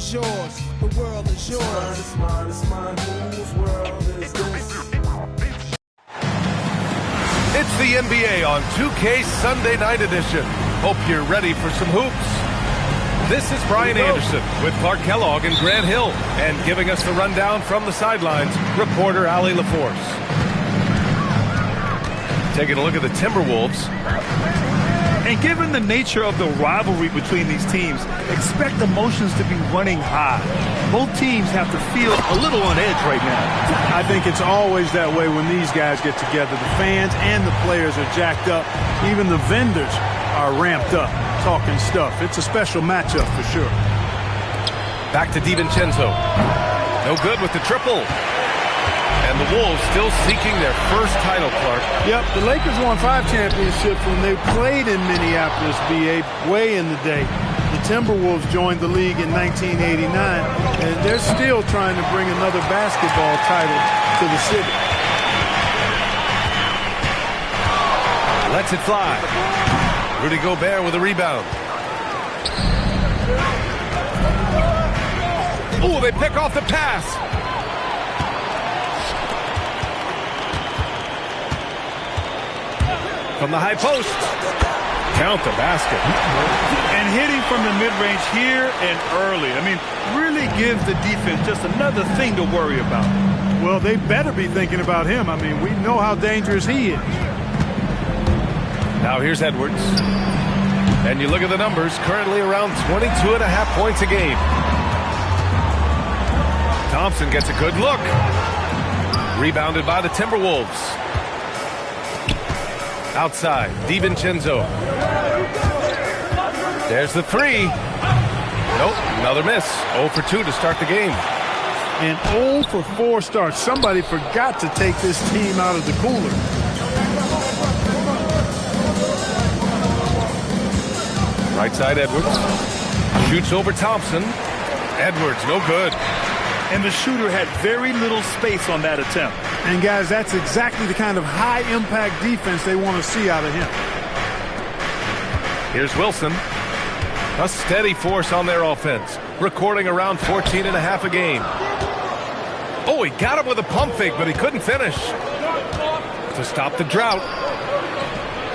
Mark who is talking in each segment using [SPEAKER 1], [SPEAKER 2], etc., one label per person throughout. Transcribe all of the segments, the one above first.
[SPEAKER 1] is yours. The world is yours.
[SPEAKER 2] It's mine, whose world is this?
[SPEAKER 3] It's the NBA on 2K Sunday Night Edition. Hope you're ready for some hoops. This is Brian Anderson with Clark Kellogg and Grant Hill. And giving us the rundown from the sidelines, reporter Allie LaForce. Taking a look at the Timberwolves.
[SPEAKER 4] And given the nature of the rivalry between these teams, expect emotions to be running high. Both teams have to feel a little on edge right now.
[SPEAKER 5] I think it's always that way when these guys get together. The fans and the players are jacked up. Even the vendors are ramped up, talking stuff. It's a special matchup for sure.
[SPEAKER 3] Back to DiVincenzo. No good with the triple. And the Wolves still seeking their first title, Clark.
[SPEAKER 5] Yep, the Lakers won 5 championships when they played in Minneapolis, BA, way in the day. The Timberwolves joined the league in 1989, and they're still trying to bring another basketball title to the city.
[SPEAKER 3] Lets it fly. Rudy Gobert with a rebound. Oh, they pick off the pass. From the high post. Count the basket.
[SPEAKER 4] And hitting from the mid-range here and early. I mean, really gives the defense just another thing to worry about.
[SPEAKER 5] Well, they better be thinking about him. I mean, we know how dangerous he is.
[SPEAKER 3] Now here's Edwards. And you look at the numbers, currently around 22.5 points a game. Thompson gets a good look. Rebounded by the Timberwolves. Outside, DiVincenzo. There's the three. Nope, another miss. 0 for 2 to start the game.
[SPEAKER 5] And 0 for 4 starts. Somebody forgot to take this team out of the cooler.
[SPEAKER 3] Right side, Edwards. Shoots over Thompson. Edwards, no good.
[SPEAKER 4] And the shooter had very little space on that attempt.
[SPEAKER 5] And, guys, that's exactly the kind of high-impact defense they want to see out of him.
[SPEAKER 3] Here's Wilson. A steady force on their offense, recording around 14.5 a game. Oh, he got him with a pump fake, but he couldn't finish. To stop the drought.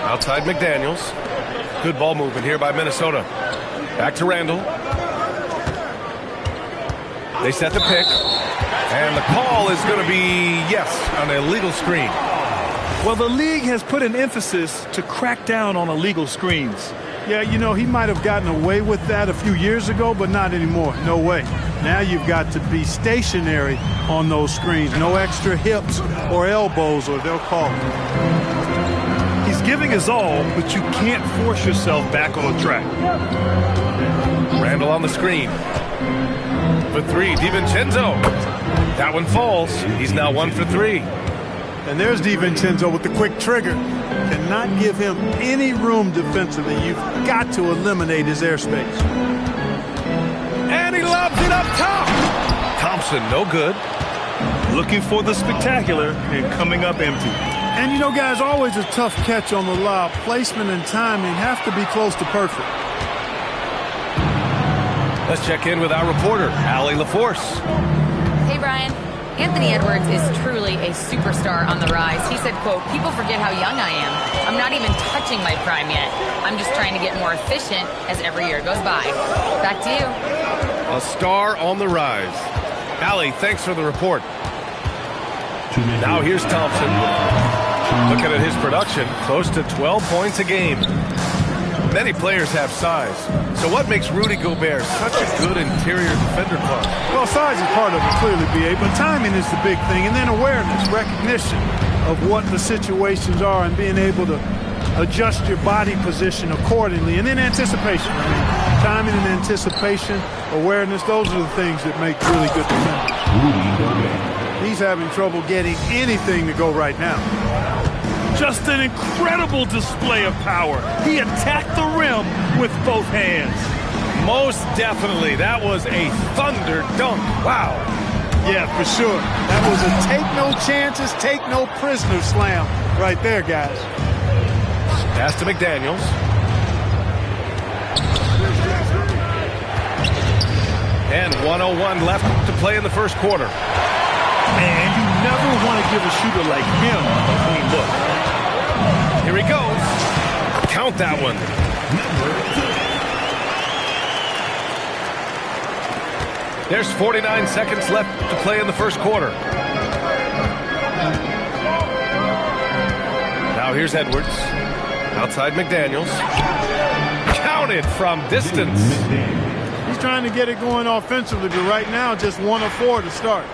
[SPEAKER 3] Outside McDaniels. Good ball movement here by Minnesota. Back to Randall. They set the pick. And the call is going to be, yes, an illegal screen.
[SPEAKER 4] Well, the league has put an emphasis to crack down on illegal screens.
[SPEAKER 5] Yeah, you know, he might have gotten away with that a few years ago, but not anymore. No way. Now you've got to be stationary on those screens. No extra hips or elbows, or they'll call it.
[SPEAKER 4] He's giving his all, but you can't force yourself back on the track.
[SPEAKER 3] Randall on the screen. For 3, DiVincenzo. That one falls. He's now 1 for 3.
[SPEAKER 5] And there's DiVincenzo with the quick trigger. Cannot give him any room defensively. You've got to eliminate his airspace.
[SPEAKER 3] And he lobs it up top. Thompson, no good.
[SPEAKER 4] Looking for the spectacular and coming up empty.
[SPEAKER 5] And, you know, guys, always a tough catch on the lob. Placement and timing have to be close to perfect.
[SPEAKER 3] Let's check in with our reporter, Allie LaForce.
[SPEAKER 6] Hey, Brian. Anthony Edwards is truly a superstar on the rise. He said, quote, "People forget how young I am. I'm not even touching my prime yet. I'm just trying to get more efficient as every year goes by." Back to you.
[SPEAKER 3] A star on the rise. Allie, thanks for the report. Now here's Thompson. Looking at his production, close to 12 points a game. Many players have size. So what makes Rudy Gobert such a good interior defender, Clark?
[SPEAKER 5] Well, size is part of it, clearly, B.A., but timing is the big thing. And then awareness, recognition of what the situations are and being able to adjust your body position accordingly. And then anticipation. I mean, timing and anticipation, awareness, those are the things that make really good defenders. He's having trouble getting anything to go right now.
[SPEAKER 4] Just an incredible display of power. He attacked the rim with both hands.
[SPEAKER 3] Most definitely. That was a thunder dunk. Wow.
[SPEAKER 5] Yeah, for sure. That was a take no chances, take no prisoner slam right there, guys.
[SPEAKER 3] Pass to McDaniels. And 1:01 left to play in the first quarter.
[SPEAKER 4] And you never want to give a shooter like him a clean look.
[SPEAKER 3] Here he goes. Count that one. There's 49 seconds left to play in the first quarter. Now here's Edwards. Outside McDaniels. Counted from distance.
[SPEAKER 5] He's trying to get it going offensively, but right now just 1 of 4 to start.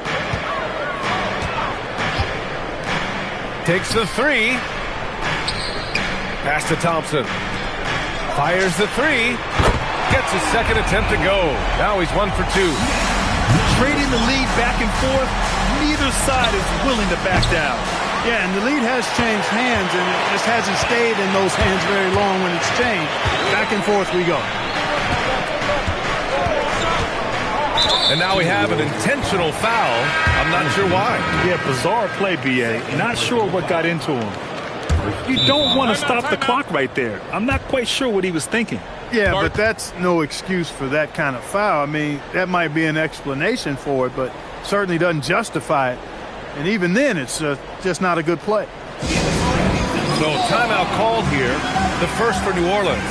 [SPEAKER 3] Takes the three. Pass to Thompson. Fires the three. Gets his second attempt to go. Now he's 1 for 2.
[SPEAKER 4] Trading the lead back and forth, neither side is willing to back down.
[SPEAKER 5] Yeah, and the lead has changed hands, and it just hasn't stayed in those hands very long when it's changed. Back and forth we go.
[SPEAKER 3] And now we have an intentional foul. I'm not sure why.
[SPEAKER 4] Yeah, bizarre play, B.A. Not sure what got into him. You don't want to stop the clock right there. I'm not quite sure what he was thinking.
[SPEAKER 5] Yeah, but that's no excuse for that kind of foul. I mean, that might be an explanation for it, but certainly doesn't justify it. And even then, it's just not a good play.
[SPEAKER 3] So timeout called here, the first for New Orleans.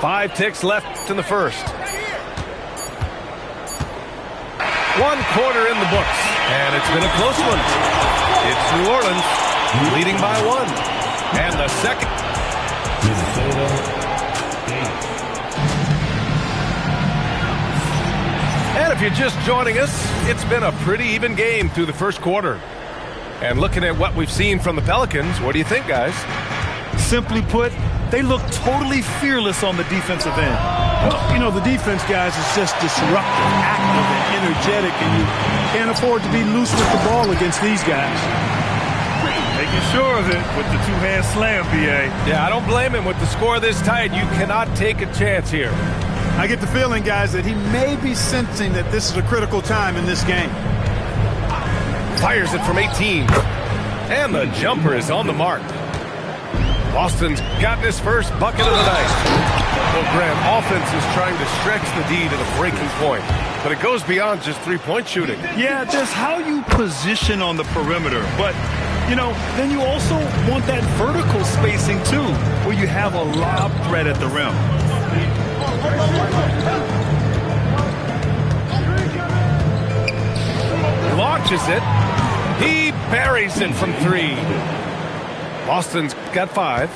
[SPEAKER 3] Five ticks left in the first. 1 quarter in the books, and it's been a close one. It's New Orleans leading by 1. And the second. And if you're just joining us, it's been a pretty even game through the first quarter. And looking at what we've seen from the Pelicans, what do you think, guys?
[SPEAKER 4] Simply put, they look totally fearless on the defensive end.
[SPEAKER 5] Well, you know, the defense, guys, is just disruptive, active, and energetic, and you can't afford to be loose with the ball against these guys.
[SPEAKER 4] Making sure of it with the two-hand slam, B.A.
[SPEAKER 3] Yeah, I don't blame him. With the score this tight, you cannot take a chance here.
[SPEAKER 5] I get the feeling, guys, that he may be sensing that this is a critical time in this game.
[SPEAKER 3] Fires it from 18. And the jumper is on the mark. Boston's gotten his first bucket of the night. Well, Graham, offense is trying to stretch the D to the breaking point, but it goes beyond just three-point shooting.
[SPEAKER 4] Yeah, there's how you position on the perimeter, but, you know, then you also want that vertical spacing, too, where you have a lob threat at the rim.
[SPEAKER 3] Launches it. He buries it from 3. Boston's got 5.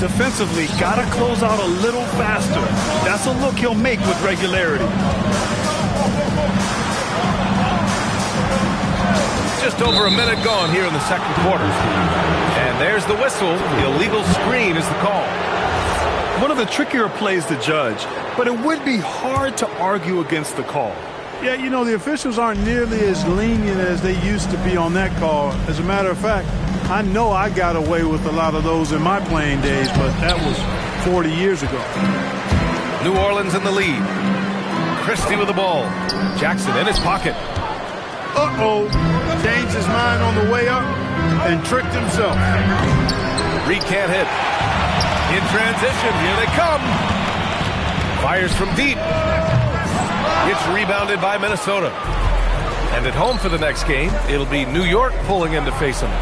[SPEAKER 4] Defensively, got to close out a little faster. That's a look he'll make with regularity.
[SPEAKER 3] Just over a minute gone here in the second quarter. And there's the whistle. The illegal screen is the call.
[SPEAKER 4] One of the trickier plays to judge, but it would be hard to argue against the call.
[SPEAKER 5] Yeah, you know, the officials aren't nearly as lenient as they used to be on that call. As a matter of fact, I know I got away with a lot of those in my playing days, but that was 40 years ago.
[SPEAKER 3] New Orleans in the lead. Christie with the ball. Jackson in his pocket.
[SPEAKER 5] Uh-oh. Changed his mind on the way up and tricked himself.
[SPEAKER 3] Reed can't hit. In transition, here they come. Fires from deep. It's rebounded by Minnesota. And at home for the next game, it'll be New York pulling in to face them.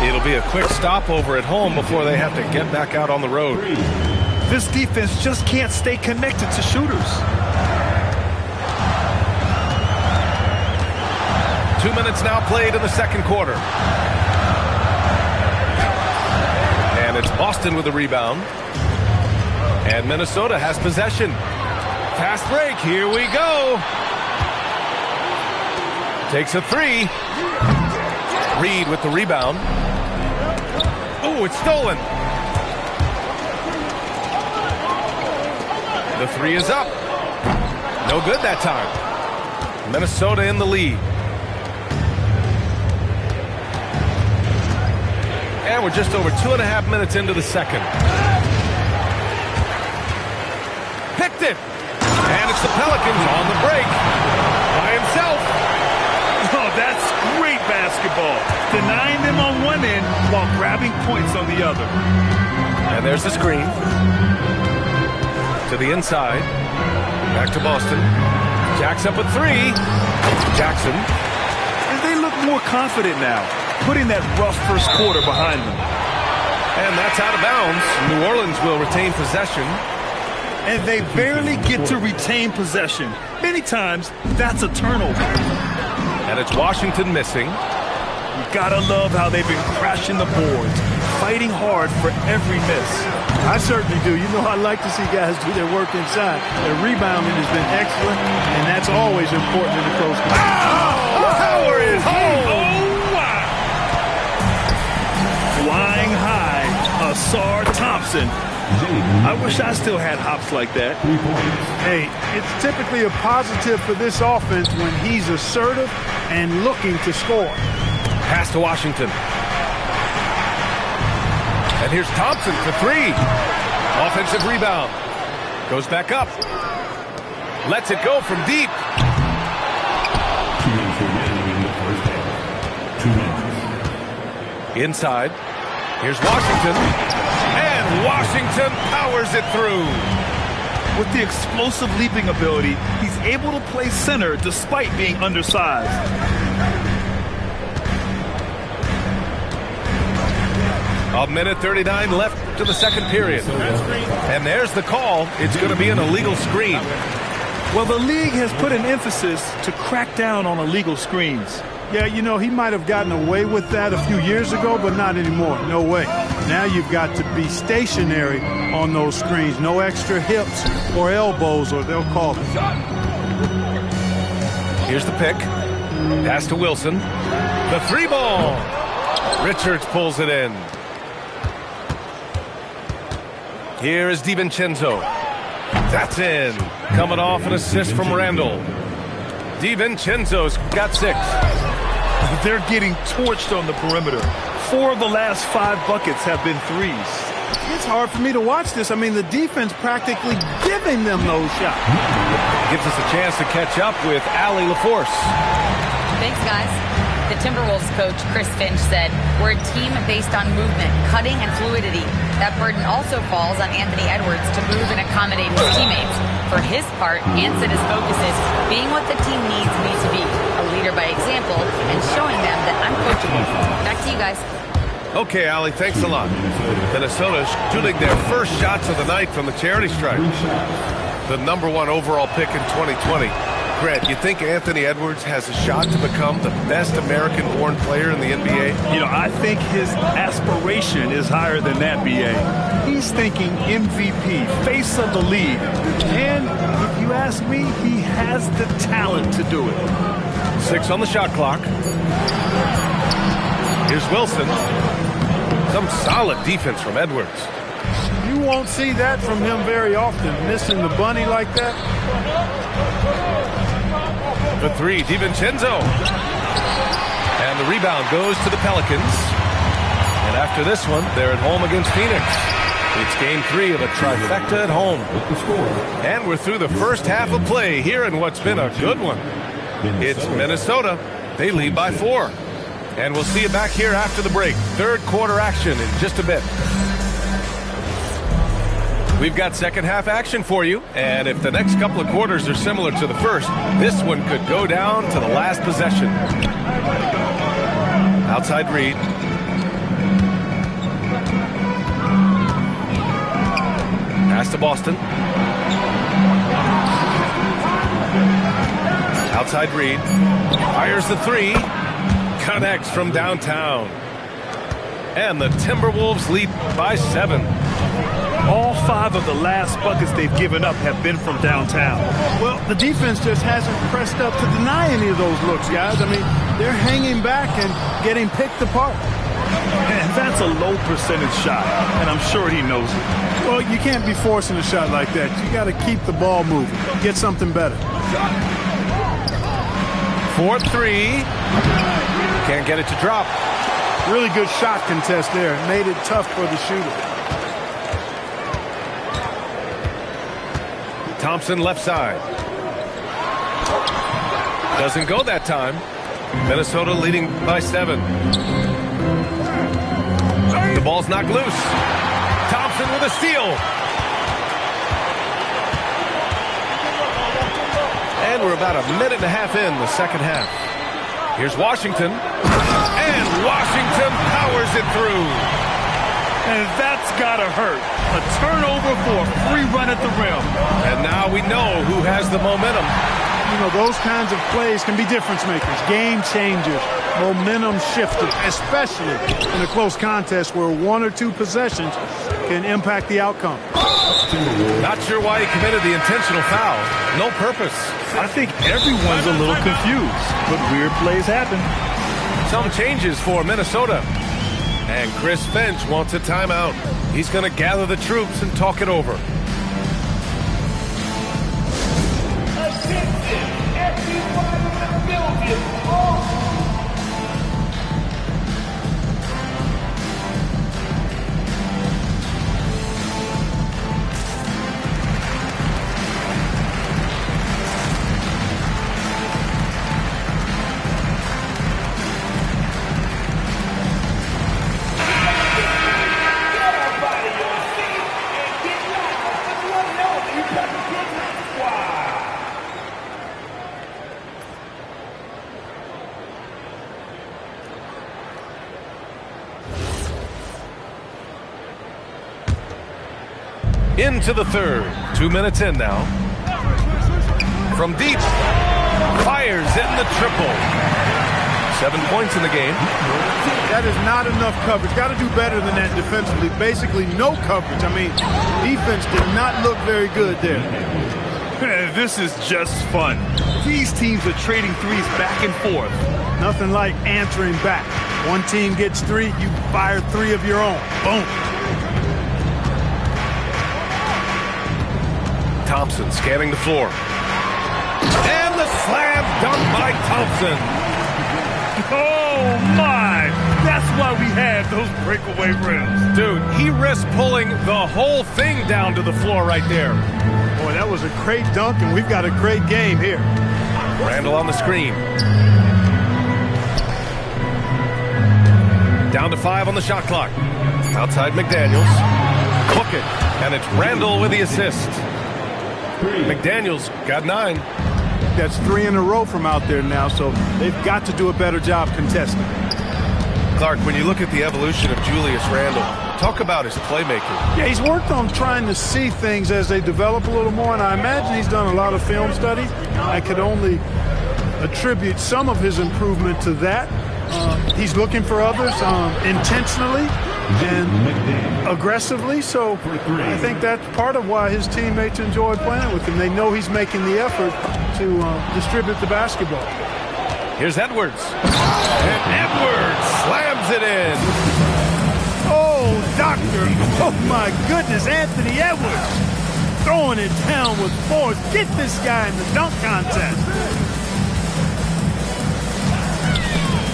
[SPEAKER 3] It'll be a quick stopover at home before they have to get back out on the road.
[SPEAKER 4] This defense just can't stay connected to shooters.
[SPEAKER 3] 2 minutes now played in the second quarter. And it's Boston with the rebound. And Minnesota has possession. Fast break, here we go. Takes a three. Reed with the rebound. Oh, it's stolen. The three is up. No good that time. Minnesota in the lead. And we're just over 2.5 minutes into the second. Picked it. And it's the Pelicans on the break. By himself.
[SPEAKER 4] Oh, that's great basketball. Denying them on one end while grabbing points on the other.
[SPEAKER 3] And there's the screen. To the inside. Back to Boston. Jacks up a three. Jackson.
[SPEAKER 4] And they look more confident now, putting that rough first quarter behind them.
[SPEAKER 3] And that's out of bounds. New Orleans will retain possession.
[SPEAKER 4] And they barely get to retain possession. Many times, that's a turnover.
[SPEAKER 3] And it's Washington missing.
[SPEAKER 4] You gotta love how they've been crashing the boards, fighting hard for every miss.
[SPEAKER 5] I certainly do. You know, I like to see guys do their work inside. Their rebounding has been excellent, and that's always important in the close game.
[SPEAKER 3] Power is home!
[SPEAKER 4] Oh, wow! Flying high, Asar Thompson. I wish I still had hops like that.
[SPEAKER 5] Hey, it's typically a positive for this offense when he's assertive and looking to score.
[SPEAKER 3] Pass to Washington. And here's Thompson for three. Offensive rebound. Goes back up. Lets it go from deep.
[SPEAKER 2] 2 minutes remaining in the first half. 2 minutes.
[SPEAKER 3] Inside. Here's Washington. And Washington powers it through.
[SPEAKER 4] With the explosive leaping ability, he's able to play center despite being undersized.
[SPEAKER 3] A minute 39 left to the second period. And there's the call. It's going to be an illegal screen.
[SPEAKER 4] Well, the league has put an emphasis to crack down on illegal screens.
[SPEAKER 5] Yeah, you know, he might have gotten away with that a few years ago, but not anymore. No way. Now you've got to be stationary on those screens. No extra hips or elbows, or they'll call it.
[SPEAKER 3] Here's the pick. Pass to Wilson. The three ball. Richards pulls it in. Here is DiVincenzo. That's in. Coming off an assist from Randall. DiVincenzo's got 6.
[SPEAKER 4] They're getting torched on the perimeter. 4 of the last 5 buckets have been threes.
[SPEAKER 5] It's hard for me to watch this. I mean, the defense practically giving them those shots.
[SPEAKER 3] Gives us a chance to catch up with Allie LaForce.
[SPEAKER 6] Thanks, guys. The Timberwolves coach, Chris Finch, said, "We're a team based on movement, cutting, and fluidity. That burden also falls on Anthony Edwards to move and accommodate his teammates. For his part, Ant said his focus is being what the team needs me to be, a leader by example, and showing them that I'm coachable." Back to you guys.
[SPEAKER 3] Okay, Allie, thanks a lot. Minnesota shooting their first shots of the night from the charity stripe. The #1 overall pick in 2020. Grant, you think Anthony Edwards has a shot to become the best American-born player in the NBA?
[SPEAKER 4] You know, I think his aspiration is higher than that, B.A. He's thinking MVP, face of the league. And if you ask me, he has the talent to do it.
[SPEAKER 3] 6 on the shot clock. Here's Wilson. Some solid defense from Edwards.
[SPEAKER 5] You won't see that from him very often, missing the bunny like that.
[SPEAKER 3] For 3, DiVincenzo. And the rebound goes to the Pelicans. And after this one, they're at home against Phoenix. It's game 3 of a trifecta at home. And we're through the first half of play here in what's been a good one. It's Minnesota. They lead by 4. And we'll see you back here after the break. Third quarter action in just a bit. We've got second half action for you, and if the next couple of quarters are similar to the first, this one could go down to the last possession. Outside Reed. Pass to Boston. Outside Reed. Fires the 3. Connects from downtown. And the Timberwolves lead by 7.
[SPEAKER 4] All 5 of the last buckets they've given up have been from downtown.
[SPEAKER 5] Well, the defense just hasn't pressed up to deny any of those looks, guys. I mean, they're hanging back and getting picked apart.
[SPEAKER 4] And that's a low percentage shot, and I'm sure he knows it.
[SPEAKER 5] Well, you can't be forcing a shot like that. You got to keep the ball moving, get something better.
[SPEAKER 3] 4-3. Can't get it to drop.
[SPEAKER 5] Really good shot contest there. Made it tough for the shooter.
[SPEAKER 3] Thompson left side. Doesn't go that time. Minnesota leading by 7. The ball's knocked loose. Thompson with a steal. And we're about a minute and a half in the second half. Here's Washington. And Washington powers it through.
[SPEAKER 4] And that's got to hurt. A turnover for a free run at the rim.
[SPEAKER 3] And now we know who has the momentum.
[SPEAKER 5] You know, those kinds of plays can be difference makers, game changers, momentum shifters, especially in a close contest where 1 or 2 possessions can impact the outcome.
[SPEAKER 3] Not sure why he committed the intentional foul. No purpose.
[SPEAKER 4] I think everyone's a little confused, but weird plays happen.
[SPEAKER 3] Some changes for Minnesota. And Chris Finch wants a timeout. He's going to gather the troops and talk it over. Into the third. 2 minutes in now. From deep. Fires in the triple. 7 points in the game.
[SPEAKER 5] That is not enough coverage. Got to do better than that defensively. Basically no coverage. I mean, defense did not look very good there.
[SPEAKER 4] This is just fun. These teams are trading threes back and forth.
[SPEAKER 5] Nothing like answering back. One team gets 3, you fire 3 of your own. Boom.
[SPEAKER 3] Thompson scanning the floor. And the slam dunk by Thompson.
[SPEAKER 4] Oh, my. That's why we had those breakaway rims.
[SPEAKER 3] Dude, he risked pulling the whole thing down to the floor right there.
[SPEAKER 5] Boy, that was a great dunk, and we've got a great game here.
[SPEAKER 3] Randall on the screen. Down to 5 on the shot clock. Outside McDaniels. Hook it. And it's Randall with the assist. McDaniels got 9.
[SPEAKER 5] That's 3 in a row from out there now, so they've got to do a better job contesting.
[SPEAKER 3] Clark, when you look at the evolution of Julius Randle, talk about his playmaking.
[SPEAKER 5] Yeah, he's worked on trying to see things as they develop a little more, and I imagine he's done a lot of film study. I could only attribute some of his improvement to that. He's looking for others intentionally and aggressively, so I think that's part of why his teammates enjoy playing with him. They know he's making the effort to distribute the basketball.
[SPEAKER 3] Here's Edwards. And Edwards slams it in.
[SPEAKER 5] Oh, doctor. Oh, my goodness, Anthony Edwards throwing it down with force. Get this guy in the dunk contest.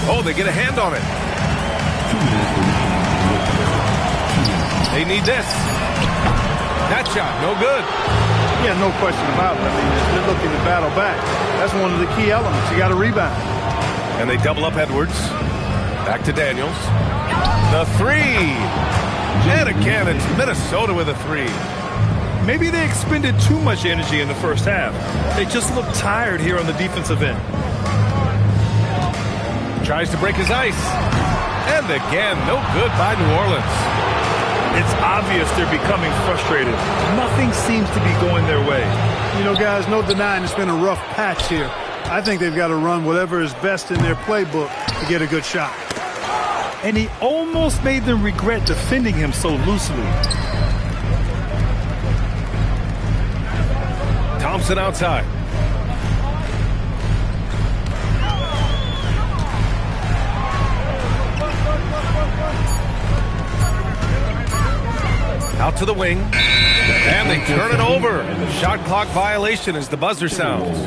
[SPEAKER 3] Oh, they get a hand on it. They need this. That shot, no good.
[SPEAKER 5] Yeah, no question about it. I mean, they're looking to battle back. That's one of the key elements. You got to rebound.
[SPEAKER 3] And they double up Edwards. Back to Daniels. The 3. And again, it's Minnesota with a 3.
[SPEAKER 4] Maybe they expended too much energy in the first half. They just look tired here on the defensive end.
[SPEAKER 3] Tries to break his ice. And again, no good by New Orleans.
[SPEAKER 4] It's obvious they're becoming frustrated. Nothing seems to be going their way.
[SPEAKER 5] You know, guys, no denying it's been a rough patch here. I think they've got to run whatever is best in their playbook to get a good shot.
[SPEAKER 4] And he almost made them regret defending him so loosely.
[SPEAKER 3] Thompson outside. Out to the wing. And they turn it over. Shot clock violation as the buzzer sounds.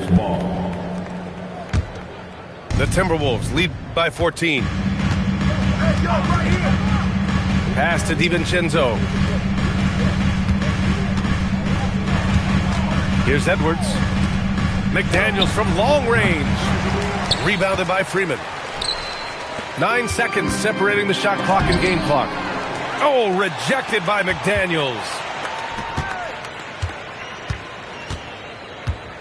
[SPEAKER 3] The Timberwolves lead by 14. Pass to DiVincenzo. Here's Edwards. McDaniels from long range. Rebounded by Freeman. 9 seconds separating the shot clock and game clock. Oh, rejected by McDaniels.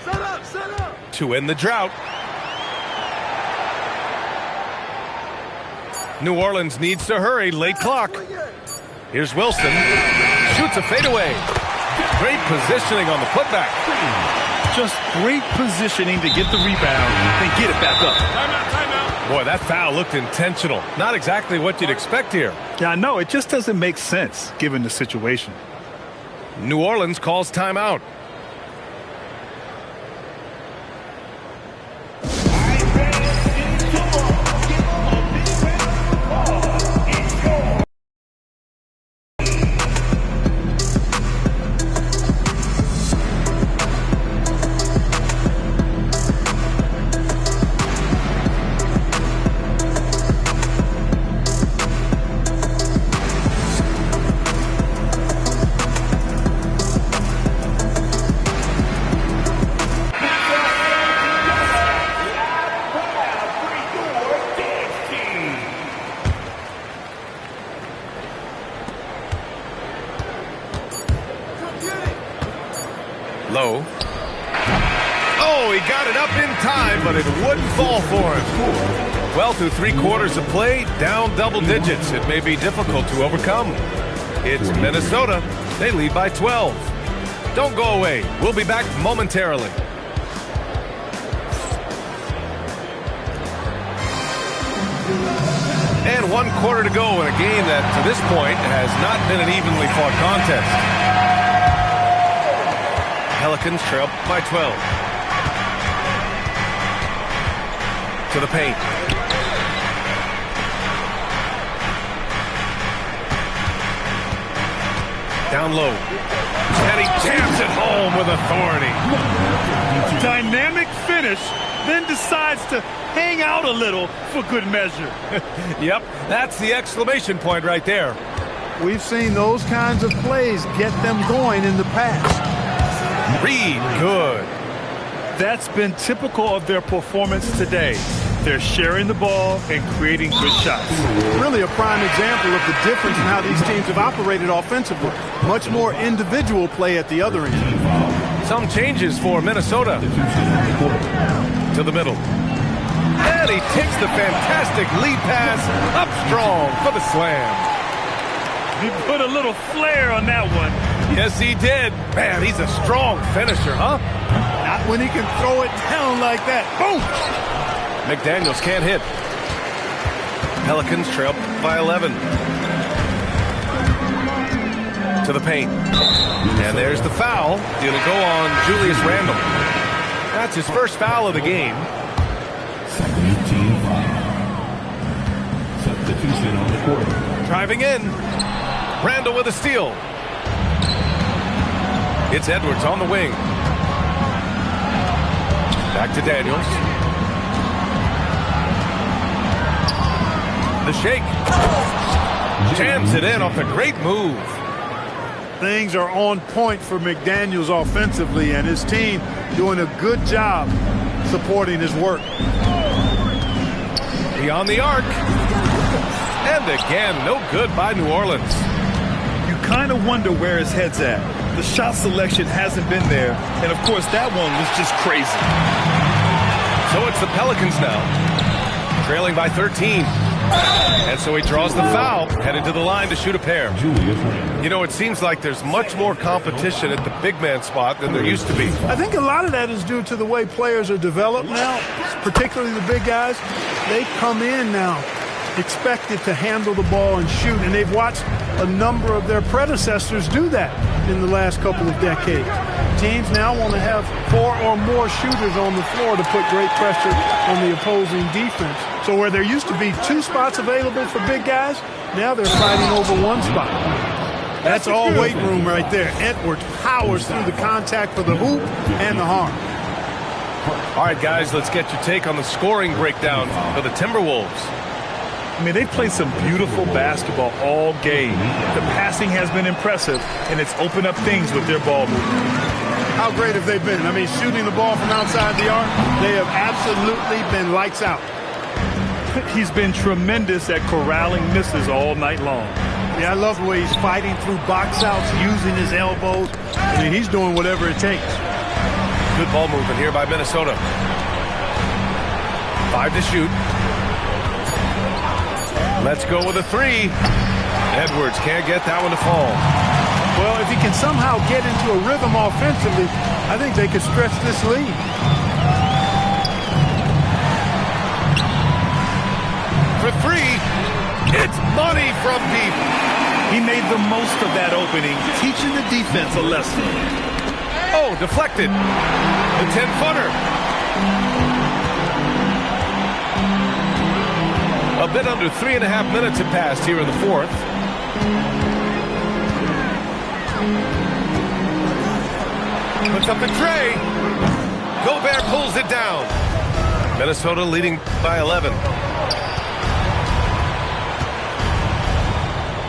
[SPEAKER 1] Set up.
[SPEAKER 3] To end the drought. New Orleans needs to hurry. Late clock. Here's Wilson. Shoots a fadeaway. Great positioning on the putback.
[SPEAKER 4] Just great positioning to get the rebound and get it back up.
[SPEAKER 1] Timeout.
[SPEAKER 3] Boy, that foul looked intentional. Not exactly what you'd expect here.
[SPEAKER 4] Yeah, I know. It just doesn't make sense given the situation.
[SPEAKER 3] New Orleans calls timeout. Low. Oh, he got it up in time, but it wouldn't fall for him. Well, through 3/4 of play, down double digits. It may be difficult to overcome. It's Minnesota. They lead by 12. Don't go away. We'll be back momentarily. And 1/4 to go in a game that, to this point, has not been an evenly fought contest. Pelicans trail by 12. To the paint. Down low. And he jams it home with authority.
[SPEAKER 4] Dynamic finish, then decides to hang out a little for good measure.
[SPEAKER 3] Yep, that's the exclamation point right there.
[SPEAKER 5] We've seen those kinds of plays get them going in the past.
[SPEAKER 3] Reed, good.
[SPEAKER 4] That's been typical of their performance today. They're sharing the ball and creating good shots.
[SPEAKER 5] Really a prime example of the difference in how these teams have operated offensively. Much more individual play at the other end.
[SPEAKER 3] Some changes for Minnesota. To the middle. And he takes the fantastic lead pass up strong for the slam.
[SPEAKER 4] He put a little flair on that one.
[SPEAKER 3] Yes, he did. Man, he's a strong finisher, huh?
[SPEAKER 5] Not when he can throw it down like that. Boom!
[SPEAKER 3] McDaniels can't hit. Pelicans trail by 11. To the paint. And there's the foul. It'll go on Julius Randle. That's his first foul of the game.
[SPEAKER 2] Second team foul. Substitution on the court.
[SPEAKER 3] Driving in. Randle with a steal. It's Edwards on the wing. Back to Daniels. The shake. Jams it in off a great move.
[SPEAKER 5] Things are on point for McDaniels offensively, and his team doing a good job supporting his work.
[SPEAKER 3] Beyond the arc. And again, no good by New Orleans.
[SPEAKER 4] You kind of wonder where his head's at. The shot selection hasn't been there, and of course that one was just crazy.
[SPEAKER 3] So it's the Pelicans now, trailing by 13. And so he draws the foul, headed to the line to shoot a pair. You know, it seems like there's much more competition at the big man spot than there used to be.
[SPEAKER 5] I think a lot of that is due to the way players are developed now, particularly the big guys. They come in now expected to handle the ball and shoot, and they've watched a number of their predecessors do that in the last couple of decades. Teams now want to have 4 or more shooters on the floor to put great pressure on the opposing defense. So where there used to be 2 spots available for big guys, now they're fighting over 1 spot. That's all weight room right there. Edwards powers through the contact for the hoop and the harm.
[SPEAKER 3] All right, guys, let's get your take on the scoring breakdown for the Timberwolves.
[SPEAKER 4] I mean, they've played some beautiful basketball all game. The passing has been impressive, and it's opened up things with their ball movement.
[SPEAKER 5] How great have they been? I mean, shooting the ball from outside the arc, they have absolutely been lights out.
[SPEAKER 4] He's been tremendous at corralling misses all night long.
[SPEAKER 5] Yeah, I love the way he's fighting through box outs, using his elbows. I mean, he's doing whatever it takes.
[SPEAKER 3] Good ball movement here by Minnesota. 5 to shoot. Let's go with a 3. Edwards can't get that one to fall.
[SPEAKER 5] Well, if he can somehow get into a rhythm offensively, I think they could stretch this lead.
[SPEAKER 3] For 3, it's money from deep.
[SPEAKER 4] He made the most of that opening, teaching the defense a lesson.
[SPEAKER 3] Oh, deflected. The 10-footer. A bit under 3.5 minutes have passed here in the 4th. Puts up the tray. Gobert pulls it down. Minnesota leading by 11.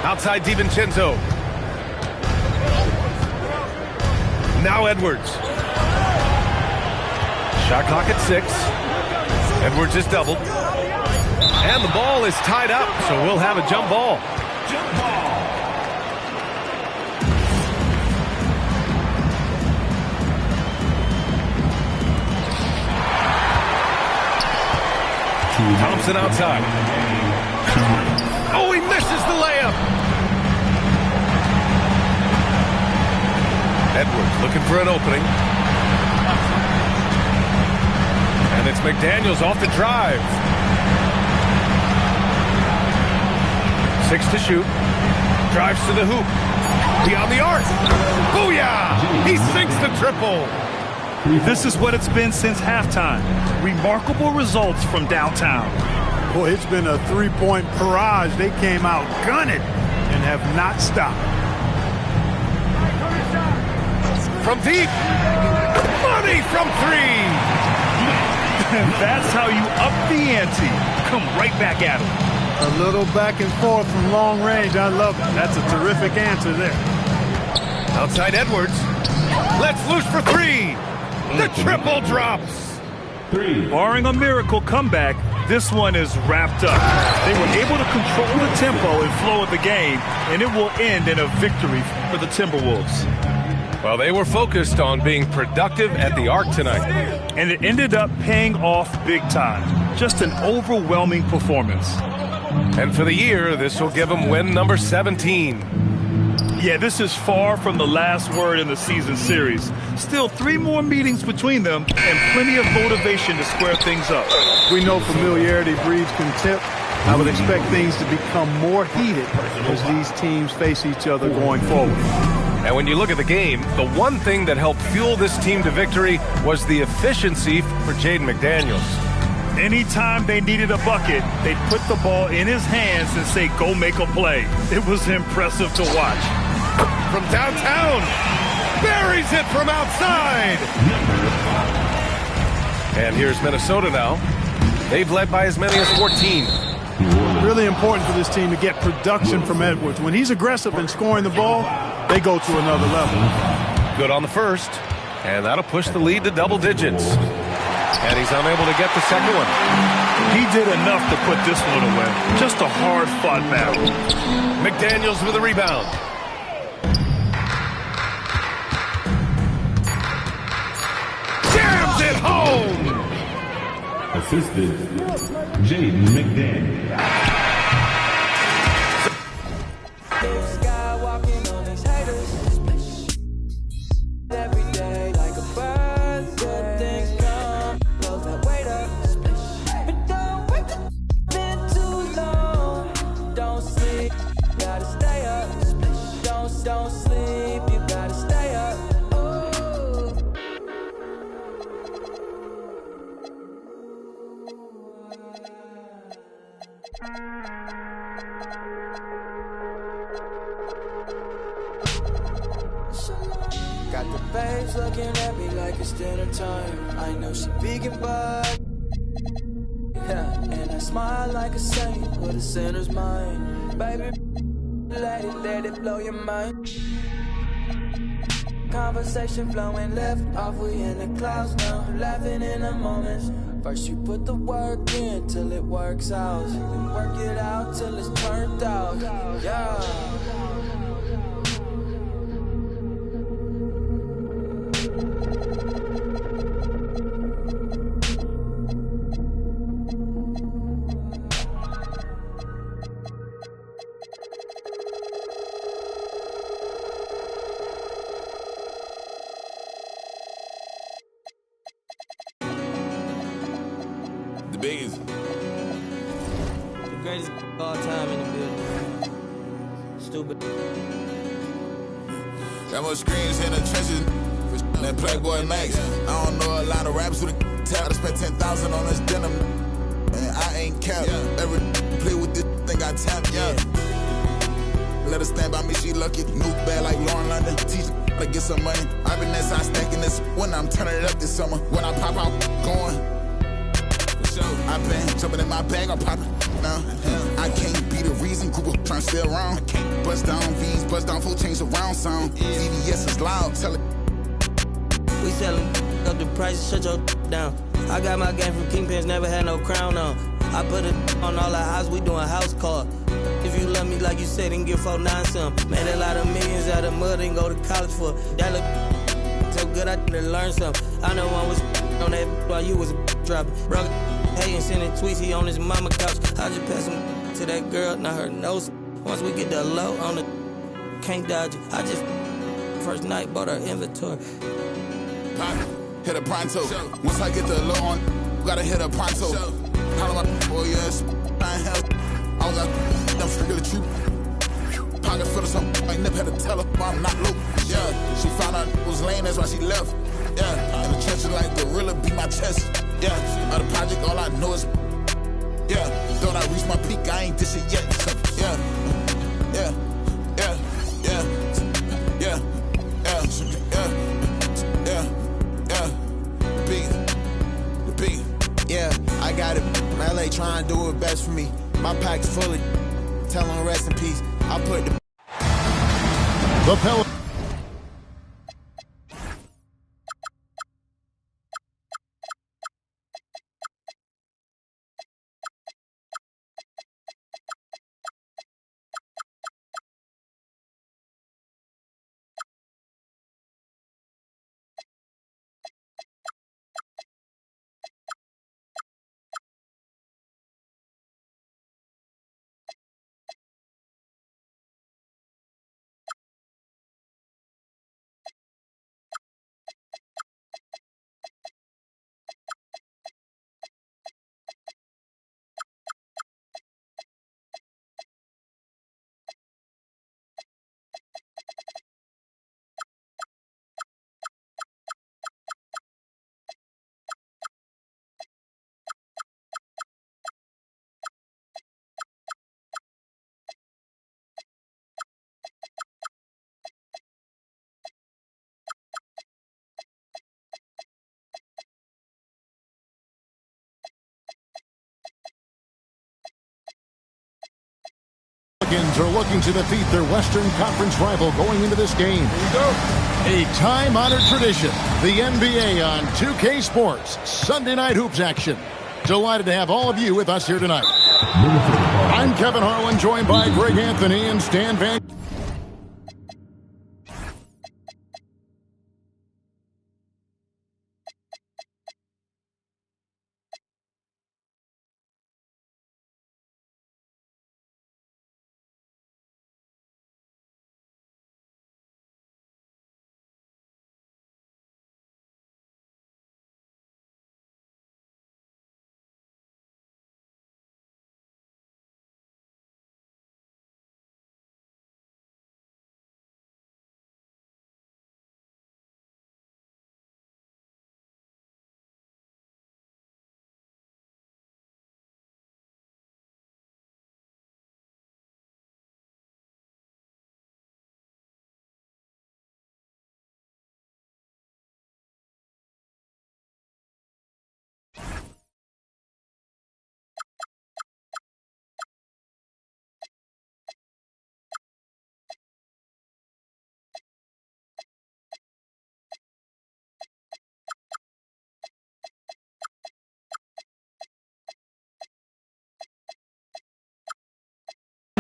[SPEAKER 3] Outside DiVincenzo. Now Edwards. Shot clock at 6. Edwards is doubled. And the ball is tied up, so we'll have a jump ball. Thompson outside. Oh, he misses the layup. Edwards looking for an opening. And it's McDaniels off the drive. 6 to shoot. Drives to the hoop. Beyond the arc. Booyah! He sinks the triple.
[SPEAKER 4] This is what it's been since halftime. Remarkable results from downtown.
[SPEAKER 5] Boy, it's been a 3-point barrage. They came out gunning and have not stopped.
[SPEAKER 3] From deep. Money from 3.
[SPEAKER 4] And that's how you up the ante. Come right back at him.
[SPEAKER 5] A little back and forth from long range. I love it. That's a terrific answer there.
[SPEAKER 3] Outside Edwards. Let's loose for 3. The triple drops.
[SPEAKER 2] 3.
[SPEAKER 4] Barring a miracle comeback, this one is wrapped up. They were able to control the tempo and flow of the game, and it will end in a victory for the Timberwolves.
[SPEAKER 3] Well, they were focused on being productive at the arc tonight.
[SPEAKER 4] And it ended up paying off big time. Just an overwhelming performance.
[SPEAKER 3] And for the year, this will give them win number 17.
[SPEAKER 4] Yeah, this is far from the last word in the season series. Still 3 more meetings between them and plenty of motivation to square things up.
[SPEAKER 5] We know familiarity breeds contempt. I would expect things to become more heated as these teams face each other going forward.
[SPEAKER 3] And when you look at the game, the one thing that helped fuel this team to victory was the efficiency for Jaden McDaniels.
[SPEAKER 4] Anytime they needed a bucket, they'd put the ball in his hands and say, go make a play. It was impressive to watch.
[SPEAKER 3] From downtown, buries it from outside. And here's Minnesota now. They've led by as many as 14.
[SPEAKER 5] Really important for this team to get production from Edwards. When he's aggressive and scoring the ball, they go to another level.
[SPEAKER 3] Good on the first, and that'll push the lead to double digits. And he's unable to get the second one.
[SPEAKER 4] He did enough to put this one away. Just a hard-fought battle.
[SPEAKER 3] McDaniels with a rebound. Jams it home!
[SPEAKER 2] Assisted, Jaden McDaniels.
[SPEAKER 7] Gotta stay up. Don't sleep. You gotta stay up. Got the babes looking at me like it's dinner time. I know she vegan, but yeah, and I smile like a saint with a sinner's mind. Baby, let it blow your mind. Conversation flowing left off, we in the clouds now, laughing in the moments. First you put the work in till it works out, then work it out till it's turned out. Yeah.
[SPEAKER 8] The biggest.
[SPEAKER 7] The greatest of all time in the building. Stupid.
[SPEAKER 8] Got more screens in the trenches than Playboy Max. I don't know a lot of rappers who tell. I spent 10,000 on this denim, and I ain't capped. Every play with this thing I tap, yeah. Let her stand by me, she lucky. New bad like Lauren London. Teach her how to get some money. I've been inside stacking this when I'm turning it up this summer. When I pop out, going. I've been jumping in my bag, I'm popping. Now, I can't be the reason Google trying to stay around. Bust down V's, bust down full change around sound. CVS is loud, tell it.
[SPEAKER 7] We selling up the price, shut your down. I got my game from Kingpins, never had no crown on. I put it on all the house, we doing house call. If you love me like you said, then give 4-9 some. Made a lot of millions out of mud and go to college for. That look so good, I did learn something. I know one was on that while you was dropping. Brother, hey, and sending tweets, he on his mama couch. I just passed him to that girl, now her nose. Once we get the low on the, can't dodge it. I just, first night, bought her inventory.
[SPEAKER 8] Hit a pronto. Once I get the low on, gotta hit a pronto. How do my boy, yes, I ain't hell. I was out, I'm strictly true. Pocket full of something, I ain't never had to tell her, I'm not low. Yeah, she found out it was lame, that's why she left. Yeah, in the trenches like gorilla beat my chest. Yeah, out of project, all I know is, yeah, thought I reached my peak, I ain't this shit yet. So, yeah, yeah, yeah, yeah, yeah, yeah, yeah, yeah, the beat.
[SPEAKER 9] Yeah, I got it. LA trying to do it best for me. My pack's full of, tell them rest in peace. I put the
[SPEAKER 2] Pel Pelicans are looking to defeat their Western Conference rival going into this game. A time-honored tradition, the NBA on 2K Sports, Sunday Night Hoops action. Delighted to have all of you with us here tonight. I'm Kevin Harlan, joined by Greg Anthony and Stan Van.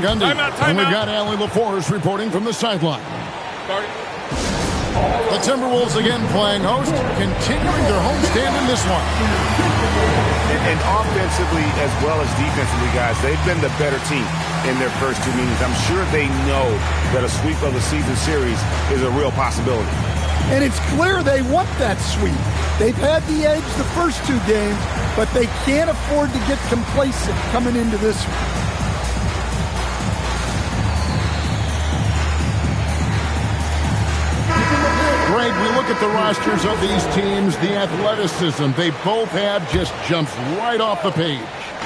[SPEAKER 2] Gundy.
[SPEAKER 1] Timeout.
[SPEAKER 2] And we've got Allie LaForce reporting from the sideline. The Timberwolves again playing host, continuing their homestand in this one.
[SPEAKER 10] And offensively as well as defensively, guys, they've been the better team in their first two meetings. I'm sure they know that a sweep of the season series is a real possibility.
[SPEAKER 11] And it's clear they want that sweep. They've had the edge the first two games, but they can't afford to get complacent coming into this one.
[SPEAKER 2] Greg, we look at the rosters of these teams, the athleticism they both have just jumps right off the page.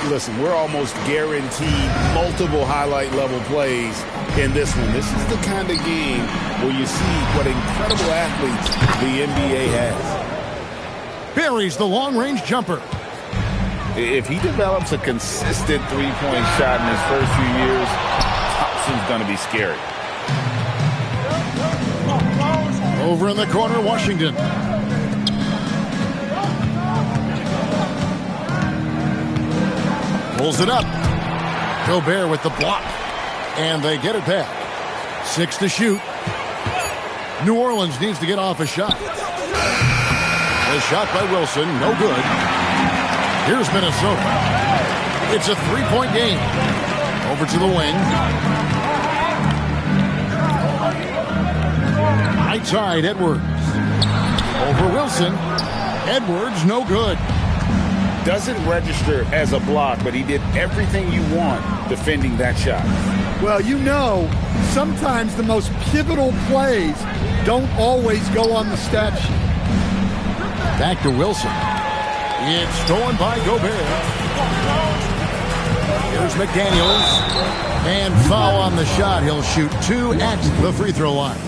[SPEAKER 10] Listen, we're almost guaranteed multiple highlight level plays in this one. This is the kind of game where you see what incredible athletes the NBA has.
[SPEAKER 2] Buries the long-range jumper.
[SPEAKER 10] If he develops a consistent three-point shot in his first few years, Thompson's going to be scary.
[SPEAKER 2] Over in the corner, Washington. Pulls it up. Gobert with the block. And they get it back. 6 to shoot. New Orleans needs to get off a shot. A shot by Wilson, no good. Here's Minnesota. It's a three-point game. Over to the wing. Right side, Edwards. Over Wilson. Edwards, no good.
[SPEAKER 10] Doesn't register as a block, but he did everything you want defending that shot.
[SPEAKER 11] Well, you know, sometimes the most pivotal plays don't always go on the stat sheet.
[SPEAKER 2] Back to Wilson. It's stolen by Gobert. Here's McDaniels. And foul on the shot. He'll shoot 2 at the free throw line.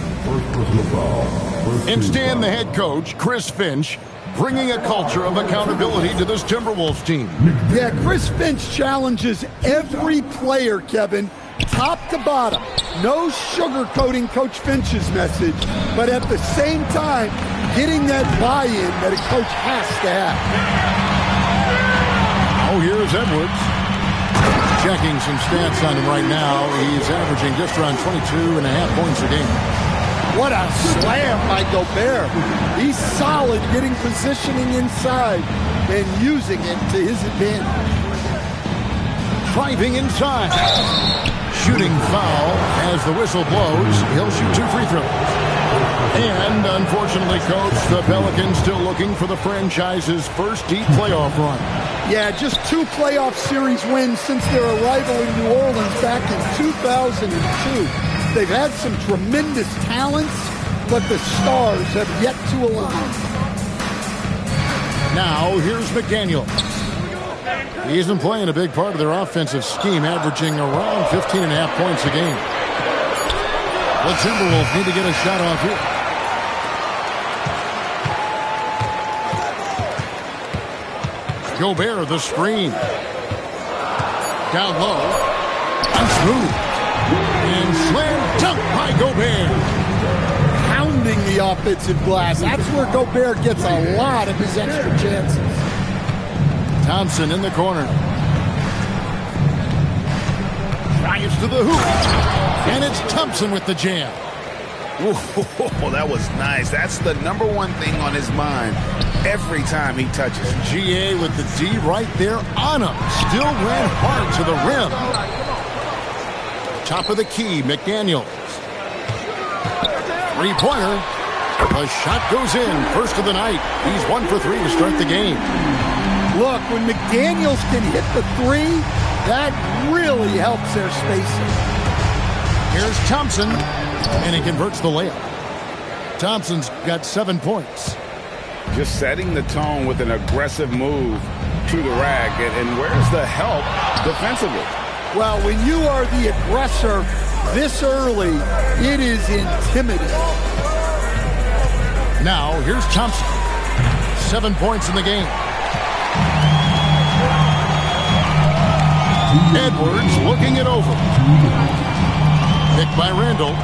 [SPEAKER 2] And Stan, the head coach, Chris Finch, bringing a culture of accountability to this Timberwolves team.
[SPEAKER 11] Yeah, Chris Finch challenges every player, Kevin, top to bottom. No sugarcoating Coach Finch's message, but at the same time, getting that buy-in that a coach has to have.
[SPEAKER 2] Oh, here's Edwards. Checking some stats on him right now. He's averaging just around 22.5 points a game.
[SPEAKER 11] What a slam by Gobert. He's solid getting positioning inside and using it to his advantage.
[SPEAKER 2] Driving inside. Shooting foul as the whistle blows. He'll shoot 2 free throws. And unfortunately, Coach, the Pelicans still looking for the franchise's first deep playoff run.
[SPEAKER 11] Yeah, just 2 playoff series wins since their arrival in New Orleans back in 2002. They've had some tremendous talents, but the stars have yet to align.
[SPEAKER 2] Now, here's McDaniel. He isn't playing a big part of their offensive scheme, averaging around 15.5 points a game. The Timberwolves need to get a shot off here. Gobert, the screen. Down low. Unsmooth. And slam dunk by Gobert.
[SPEAKER 11] Pounding the offensive glass. That's where Gobert gets a lot of his extra chances.
[SPEAKER 2] Thompson in the corner. Drives to the hoop. And it's Thompson with the jam.
[SPEAKER 10] Oh, that was nice. That's the number one thing on his mind every time he touches.
[SPEAKER 2] GA with the D right there on him. Still ran hard to the rim. Top of the key, McDaniels. Three-pointer. The shot goes in. First of the night. He's 1 for 3 to start the game.
[SPEAKER 11] Look, when McDaniels can hit the 3, that really helps their spacing.
[SPEAKER 2] Here's Thompson, and he converts the layup. Thompson's got 7 points.
[SPEAKER 10] Just setting the tone with an aggressive move to the rack. And where's the help defensively?
[SPEAKER 11] Well, when you are the aggressor this early, it is intimidating.
[SPEAKER 2] Now, here's Thompson. 7 points in the game. Edwards looking it over. Picked by Randall.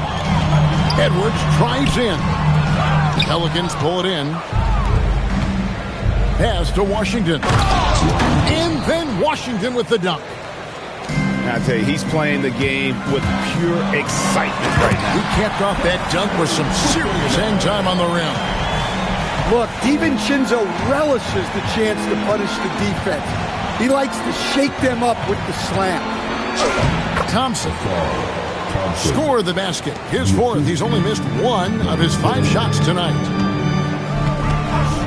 [SPEAKER 2] Edwards drives in. Pelicans pull it in. Pass to Washington. And then Washington with the dunk.
[SPEAKER 10] And I tell you, he's playing the game with pure excitement right now.
[SPEAKER 2] He capped off that dunk with some serious hang time on the rim.
[SPEAKER 11] Look, DiVincenzo relishes the chance to punish the defense. He likes to shake them up with the slam.
[SPEAKER 2] Thompson scored the basket. His fourth. He's only missed 1 of his 5 shots tonight.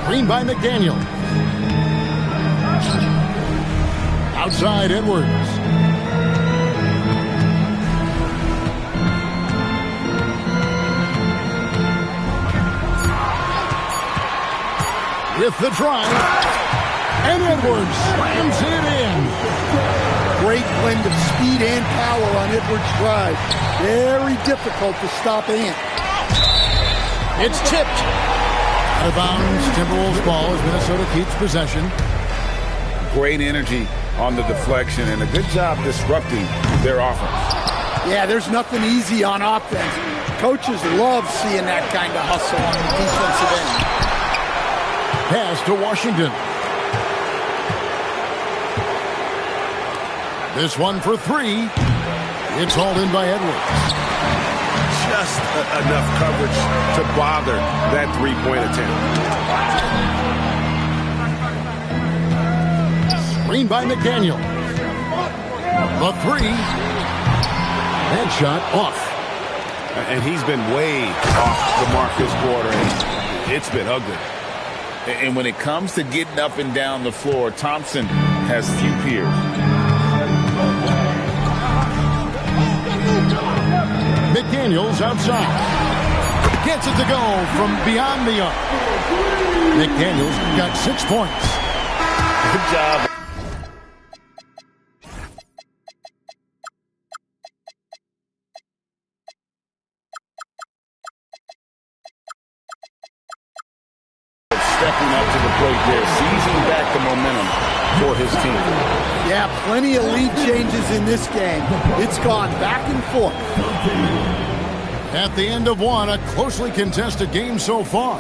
[SPEAKER 2] Screen by McDaniel. Outside Edwards. With the drive. And Edwards slams it in.
[SPEAKER 11] Great blend of speed and power on Edwards' drive. Very difficult to stop Ant.
[SPEAKER 2] It's tipped. Out of bounds. Timberwolves ball as Minnesota keeps possession.
[SPEAKER 10] Great energy on the deflection and a good job disrupting their offense.
[SPEAKER 11] Yeah, there's nothing easy on offense. Coaches love seeing that kind of hustle on the defensive end.
[SPEAKER 2] Pass to Washington. This one for 3. It's hauled in by Edwards.
[SPEAKER 10] Just enough coverage to bother that three-point attempt.
[SPEAKER 2] Screen by McDaniel. The 3. That shot off.
[SPEAKER 10] And he's been way off the mark this quarter. It's been ugly. And when it comes to getting up and down the floor, Thompson has few peers.
[SPEAKER 2] McDaniels outside. Gets it to go from beyond the arc. McDaniels got 6 points.
[SPEAKER 10] Good job. Stepping up to the plate there, seizing back the momentum for his team.
[SPEAKER 11] Yeah, plenty of lead changes in this game. It's gone back and forth.
[SPEAKER 2] At the end of 1, a closely contested game so far.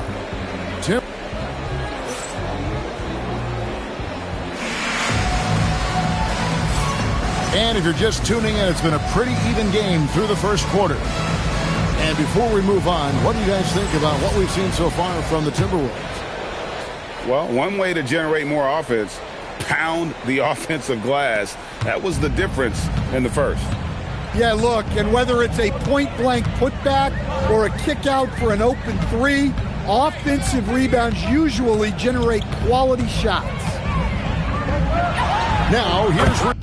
[SPEAKER 2] And if you're just tuning in, it's been a pretty even game through the first quarter. And before we move on, what do you guys think about what we've seen so far from the Timberwolves?
[SPEAKER 10] Well, one way to generate more offense, pound the offensive glass. That was the difference in the first.
[SPEAKER 11] Yeah, look, and whether it's a point-blank putback or a kick out for an open 3, offensive rebounds usually generate quality shots.
[SPEAKER 2] Now, here's...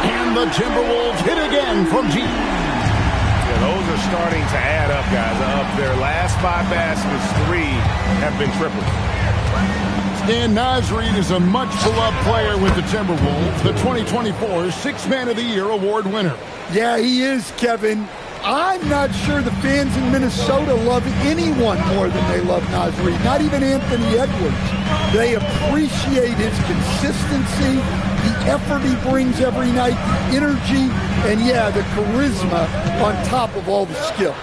[SPEAKER 2] And the Timberwolves hit again from deep.
[SPEAKER 3] Yeah, those are starting to add up, guys. Of their last 5 baskets, 3 have been triples.
[SPEAKER 2] Stan Nasri is a much-beloved player with the Timberwolves, the 2024 Sixth Man of the Year award winner.
[SPEAKER 11] Yeah, he is, Kevin. I'm not sure the fans in Minnesota love anyone more than they love Nasri, not even Anthony Edwards. They appreciate his consistency, the effort he brings every night, the energy, and yeah, the charisma on top of all the skill.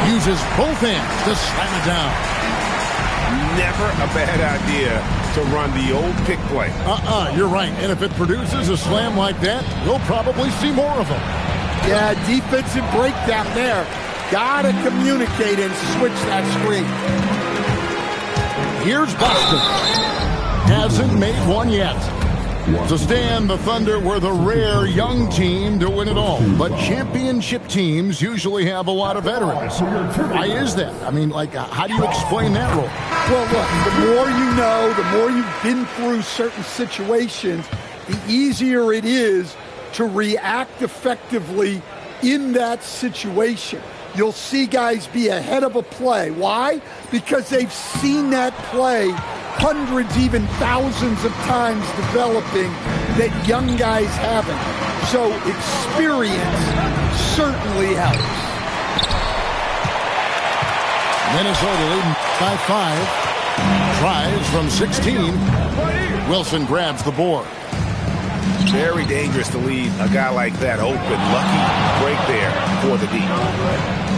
[SPEAKER 2] Uses both hands to slam it down.
[SPEAKER 3] Never a bad idea to run the old pick play.
[SPEAKER 2] You're right. And if it produces a slam like that, we'll probably see more of them.
[SPEAKER 11] Yeah, defensive breakdown there. Gotta communicate and switch that screen.
[SPEAKER 2] Here's Boston. Hasn't made one yet. So Stan, the Thunder were the rare young team to win it all. But championship teams usually have a lot of veterans. Why is that? I mean, like, how do you explain that role?
[SPEAKER 11] Well, look, the more you know, the more you've been through certain situations, the easier it is to react effectively in that situation. You'll see guys be ahead of a play. Why? Because they've seen that play hundreds, even thousands of times developing that young guys haven't. So experience certainly helps.
[SPEAKER 2] Minnesota leading by 5. Tries from 16. Wilson grabs the board.
[SPEAKER 10] Very dangerous to leave a guy like that open. Lucky break there for the D.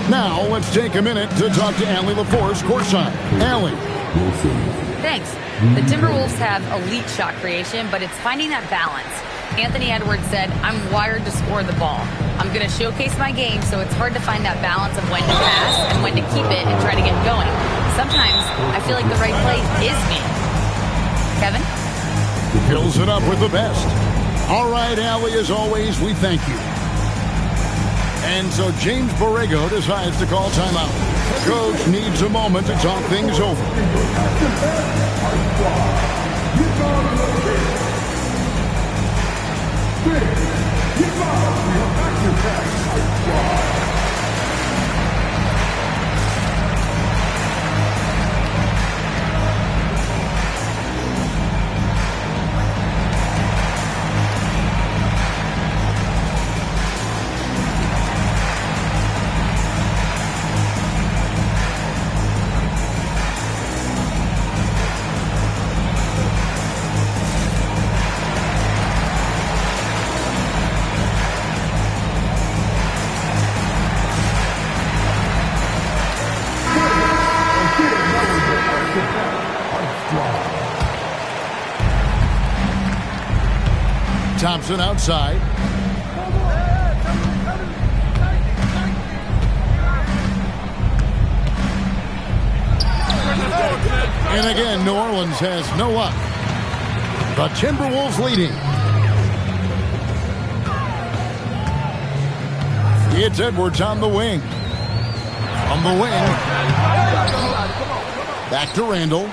[SPEAKER 2] Now let's take a minute to talk to Allie LaForce courtside. Allie.
[SPEAKER 6] Thanks. The Timberwolves have elite shot creation, but it's finding that balance. Anthony Edwards said, "I'm wired to score the ball. I'm going to showcase my game, so it's hard to find that balance of when to pass and when to keep it and try to get going. Sometimes I feel like the right play is me." Kevin?
[SPEAKER 2] Fills it up with the best. All right, Allie, as always, we thank you. And so James Borrego decides to call timeout. Coach needs a moment to talk things over. Thompson outside. And again, New Orleans has no luck. The Timberwolves leading. It's Edwards on the wing. On the wing. Back to Randall.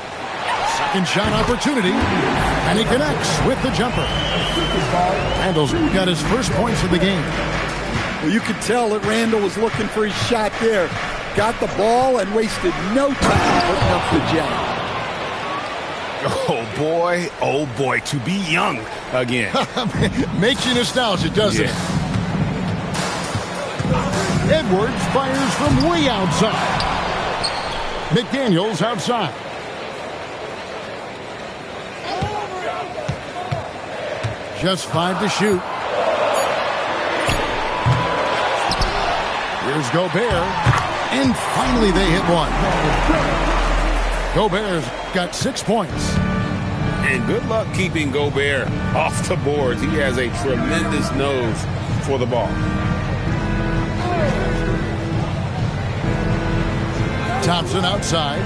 [SPEAKER 2] Second shot opportunity. And he connects with the jumper. Randall's got his first points of the game.
[SPEAKER 11] Well, you could tell that Randall was looking for his shot there. Got the ball and wasted no time putting up the jam.
[SPEAKER 10] Oh boy, to be young again.
[SPEAKER 2] Makes you nostalgic, doesn't it? Edwards fires from way outside. McDaniels outside. Just 5 to shoot. Here's Gobert. And finally they hit one. Gobert's got 6 points.
[SPEAKER 10] And good luck keeping Gobert off the boards. He has a tremendous nose for the ball.
[SPEAKER 2] Thompson outside.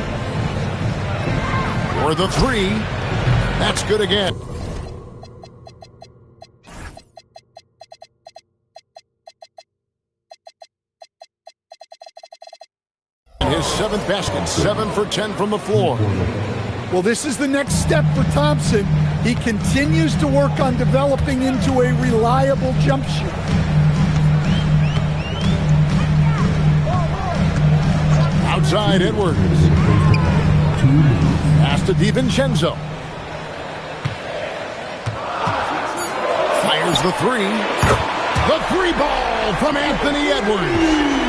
[SPEAKER 2] For the 3. That's good again. His 7th basket, 7 for 10 from the floor.
[SPEAKER 11] Well, this is the next step for Thompson. He continues to work on developing into a reliable jump shooter.
[SPEAKER 2] Outside Edwards. Pass to DiVincenzo. Fires the 3. The 3 ball from Anthony Edwards.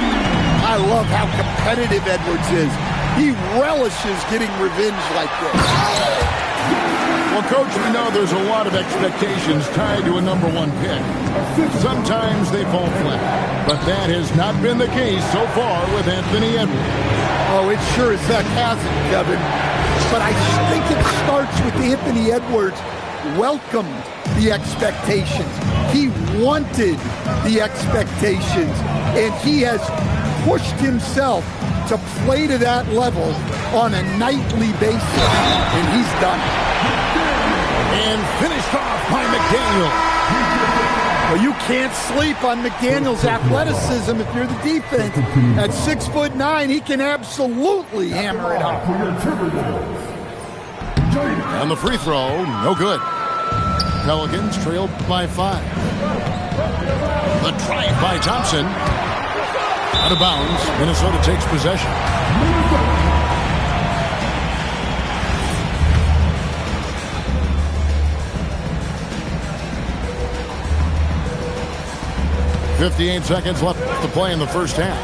[SPEAKER 11] I love how competitive Edwards is. He relishes getting revenge like this.
[SPEAKER 2] Well, Coach, we know there's a lot of expectations tied to a #1 pick. Sometimes they fall flat, but that has not been the case so far with Anthony Edwards.
[SPEAKER 11] Oh, it sure as heck hasn't, Kevin. But I think it starts with Anthony Edwards welcomed the expectations. He wanted the expectations, and he has pushed himself to play to that level on a nightly basis, and he's done it.
[SPEAKER 2] And finished off by McDaniel.
[SPEAKER 11] Well, you can't sleep on McDaniel's athleticism if you're the defense. At 6'9", he can absolutely hammer it home.
[SPEAKER 2] And the free throw, no good. Pelicans trailed by 5. The drive by Thompson. Out of bounds. Minnesota takes possession. .58 seconds left to play in the first half.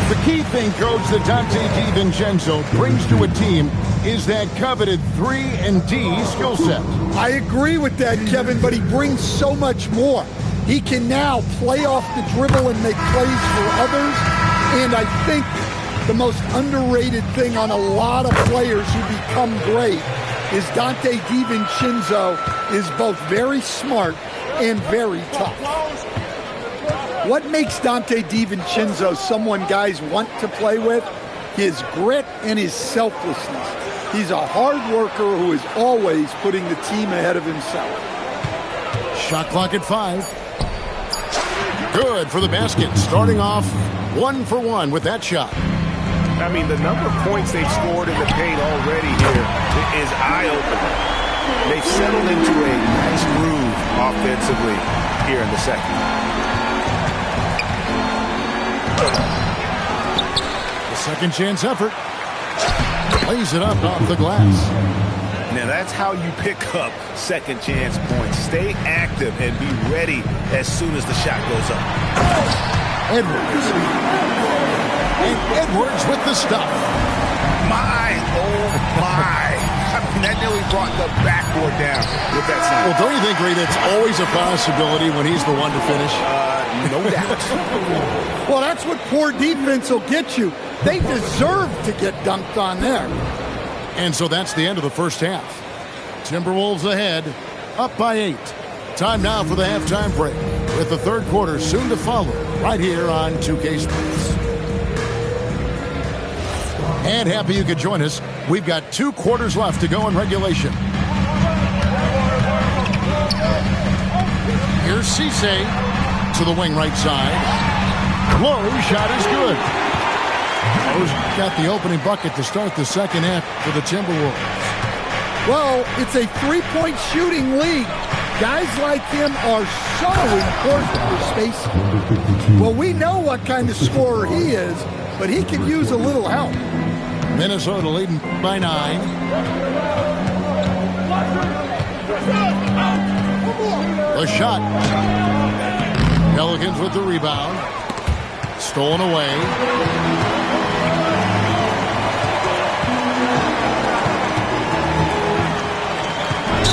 [SPEAKER 2] The key thing, Coach, that Dante DiVincenzo brings to a team is that coveted 3-and-D skill set.
[SPEAKER 11] I agree with that, Kevin, but he brings so much more. He can now play off the dribble and make plays for others. And I think the most underrated thing on a lot of players who become great is Dante DiVincenzo is both very smart and very tough. What makes Dante DiVincenzo someone guys want to play with? His grit and his selflessness. He's a hard worker who is always putting the team ahead of himself.
[SPEAKER 2] Shot clock at 5. Good for the basket. Starting off 1 for 1 with that shot.
[SPEAKER 10] I mean, the number of points they've scored in the paint already here is eye-opening. They've settled into a nice groove offensively here in the second.
[SPEAKER 2] The second chance effort. Lays it up off the glass.
[SPEAKER 10] Now that's how you pick up second chance points. Stay active and be ready as soon as the shot goes up.
[SPEAKER 2] Edwards. And Edwards with the stuff.
[SPEAKER 10] My, oh my. I mean, that nearly brought the backboard down with that slam.
[SPEAKER 2] Well, don't you think, Reed, it's always a possibility when he's the one to finish?
[SPEAKER 10] No doubt.
[SPEAKER 11] Well, that's what poor defense will get you. They deserve to get dunked on there.
[SPEAKER 2] And so that's the end of the first half. Timberwolves ahead, up by 8. Time now for the halftime break, with the third quarter soon to follow, right here on 2K Sports. And happy you could join us. We've got 2 quarters left to go in regulation. Here's Cisse to the wing right side. Low shot is good. Lowe's got the opening bucket to start the second half for the Timberwolves.
[SPEAKER 11] Well, it's a three-point shooting league. Guys like him are so important for spacing. Well, we know what kind of scorer he is, but he can use a little help.
[SPEAKER 2] Minnesota leading by 9. The shot. Pelicans with the rebound. Stolen away.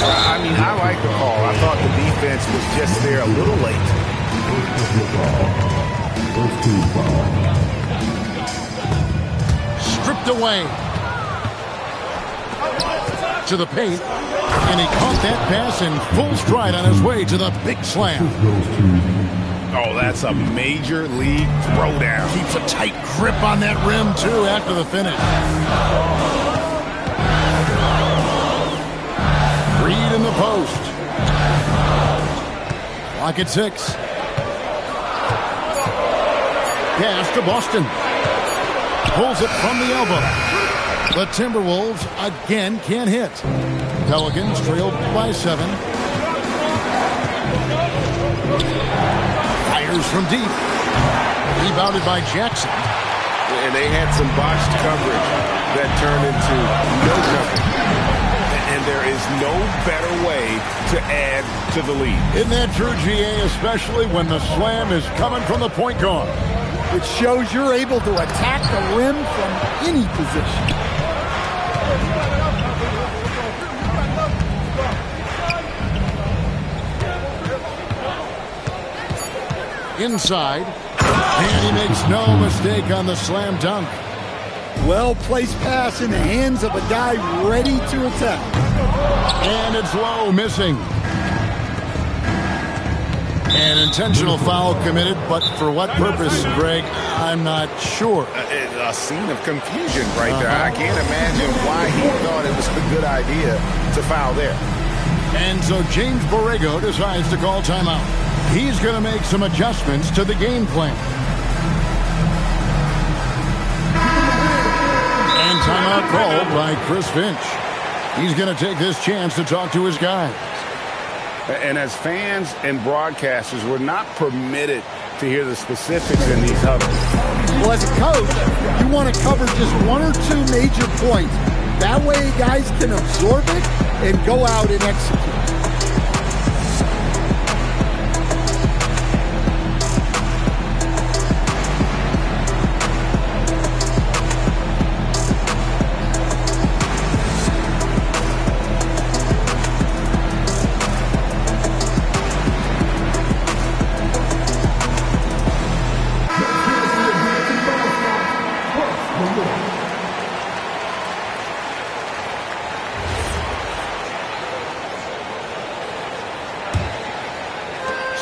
[SPEAKER 10] I mean, I like the call. I thought the defense was just there a little late.
[SPEAKER 2] Stripped away. To the paint. And he caught that pass in full stride on his way to the big slam.
[SPEAKER 10] Oh, that's a major league throwdown.
[SPEAKER 2] Keeps a tight grip on that rim, too, after the finish. Reed in the post. Clock at 6. Pass to Boston. Pulls it from the elbow. The Timberwolves again can't hit. Pelicans trailed by 7. Fires from deep. Rebounded by Jackson.
[SPEAKER 10] And they had some botched coverage that turned into no coverage. And there is no better way to add to the lead.
[SPEAKER 2] Isn't that true, GA, especially when the slam is coming from the point guard?
[SPEAKER 11] It shows you're able to attack the rim from any position.
[SPEAKER 2] Inside, and he makes no mistake on the slam dunk.
[SPEAKER 11] Well-placed pass in the hands of a guy ready to attack.
[SPEAKER 2] And it's Low missing. An intentional foul committed, but for what purpose, Greg? I'm not sure.
[SPEAKER 10] A scene of confusion right there. I can't imagine why he thought it was a good idea to foul there.
[SPEAKER 2] And so James Borrego decides to call timeout. He's going to make some adjustments to the game plan. And timeout called by Chris Finch. He's going to take this chance to talk to his guys.
[SPEAKER 10] And as fans and broadcasters, we're not permitted to hear the specifics in these huddles.
[SPEAKER 11] Well, as a coach, you want to cover just one or two major points. That way guys can absorb it and go out and execute.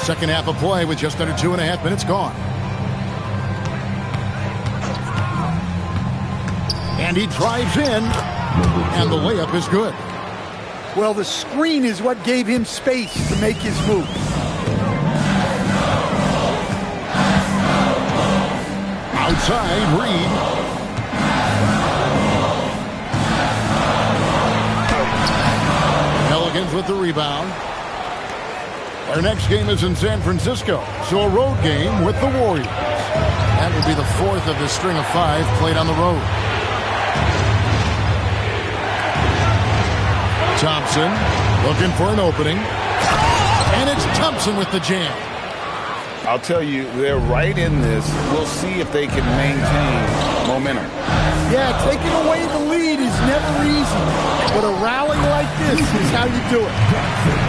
[SPEAKER 2] Second half of play with just under 2.5 minutes gone. And he drives in, and the layup is good.
[SPEAKER 11] Well, the screen is what gave him space to make his move.
[SPEAKER 2] Outside, Reed. Pelicans with the rebound. Our next game is in San Francisco, so a road game with the Warriors. That will be the fourth of the string of 5 played on the road. Thompson looking for an opening. And it's Thompson with the jam.
[SPEAKER 10] I'll tell you, they're right in this. We'll see if they can maintain momentum.
[SPEAKER 11] Yeah, taking away the lead is never easy. But a rally like this is how you do it.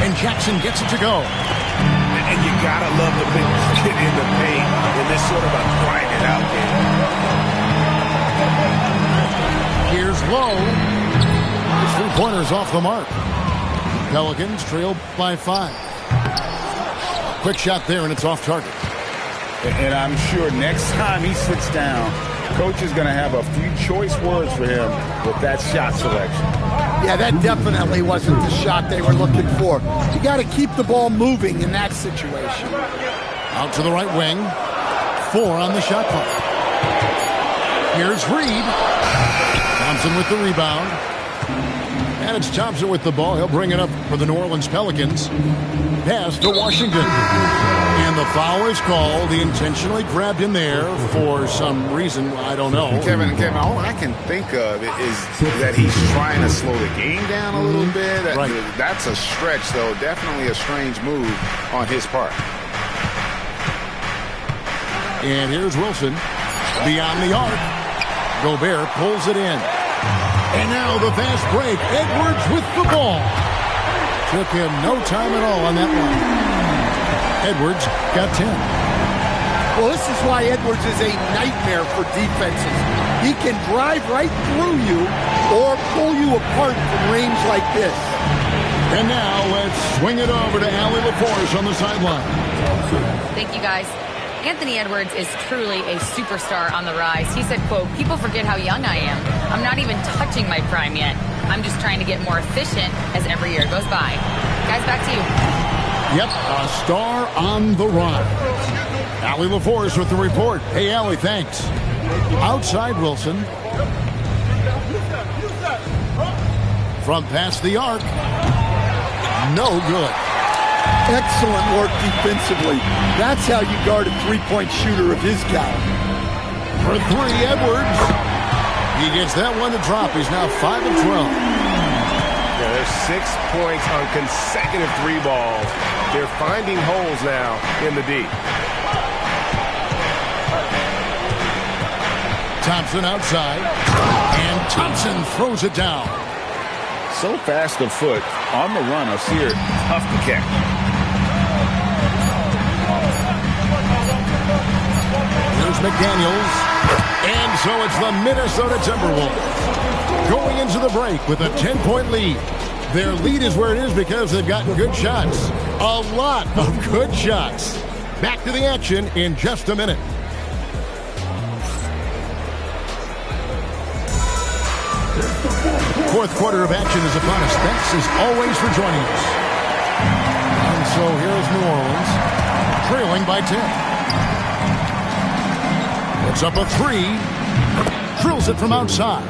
[SPEAKER 2] And Jackson gets it to go.
[SPEAKER 3] And you gotta love the big kid in the paint in this sort of a grinded out game.
[SPEAKER 2] Here's Lowe. His 3-pointers off the mark. Pelicans trail by 5. Quick shot there, and it's off target.
[SPEAKER 10] And I'm sure next time he sits down, coach is going to have a few choice words for him with that shot selection.
[SPEAKER 11] Yeah, that definitely wasn't the shot they were looking for. You got to keep the ball moving in that situation.
[SPEAKER 2] Out to the right wing. 4 on the shot clock. Here's Reed. Thompson with the rebound. And it's Thompson with the ball. He'll bring it up for the New Orleans Pelicans. Pass to Washington. And the foul is called. He intentionally grabbed him there for some reason. I don't know.
[SPEAKER 10] Kevin, all I can think of is that he's trying to slow the game down a little bit.
[SPEAKER 2] Right.
[SPEAKER 10] That's a stretch, though. Definitely a strange move on his part.
[SPEAKER 2] And here's Wilson. Beyond the arc. Gobert pulls it in. And now the fast break. Edwards with the ball. Took him no time at all on that one. Edwards got 10.
[SPEAKER 11] Well, this is why Edwards is a nightmare for defenses. He can drive right through you or pull you apart from range like this.
[SPEAKER 2] And now let's swing it over to Allie LaForce on the sideline.
[SPEAKER 6] Thank you, guys. Anthony Edwards is truly a superstar on the rise. He said, quote, people forget how young I am. I'm not even touching my prime yet. I'm just trying to get more efficient as every year goes by. Guys, back to you.
[SPEAKER 2] Yep, a star on the rise. Allie LaForce with the report. Hey, Allie, thanks. Outside Wilson. From past the arc. No good.
[SPEAKER 11] Excellent work defensively. That's how you guard a three-point shooter of his caliber.
[SPEAKER 2] For 3, Edwards. He gets that one to drop. He's now 5 of 12.
[SPEAKER 3] Yeah, there's 6 points on consecutive 3 balls. They're finding holes now in the D.
[SPEAKER 2] Thompson outside. And Thompson throws it down.
[SPEAKER 10] So fast of foot on the run. Osir, tough to catch.
[SPEAKER 2] Here's McDaniels. And so it's the Minnesota Timberwolves going into the break with a 10-point lead. Their lead is where it is because they've got good shots. A lot of good shots. Back to the action in just a minute. Fourth quarter of action is upon us. Thanks as always for joining us. And so here's New Orleans, trailing by 10. Puts up a three. Drills it from outside.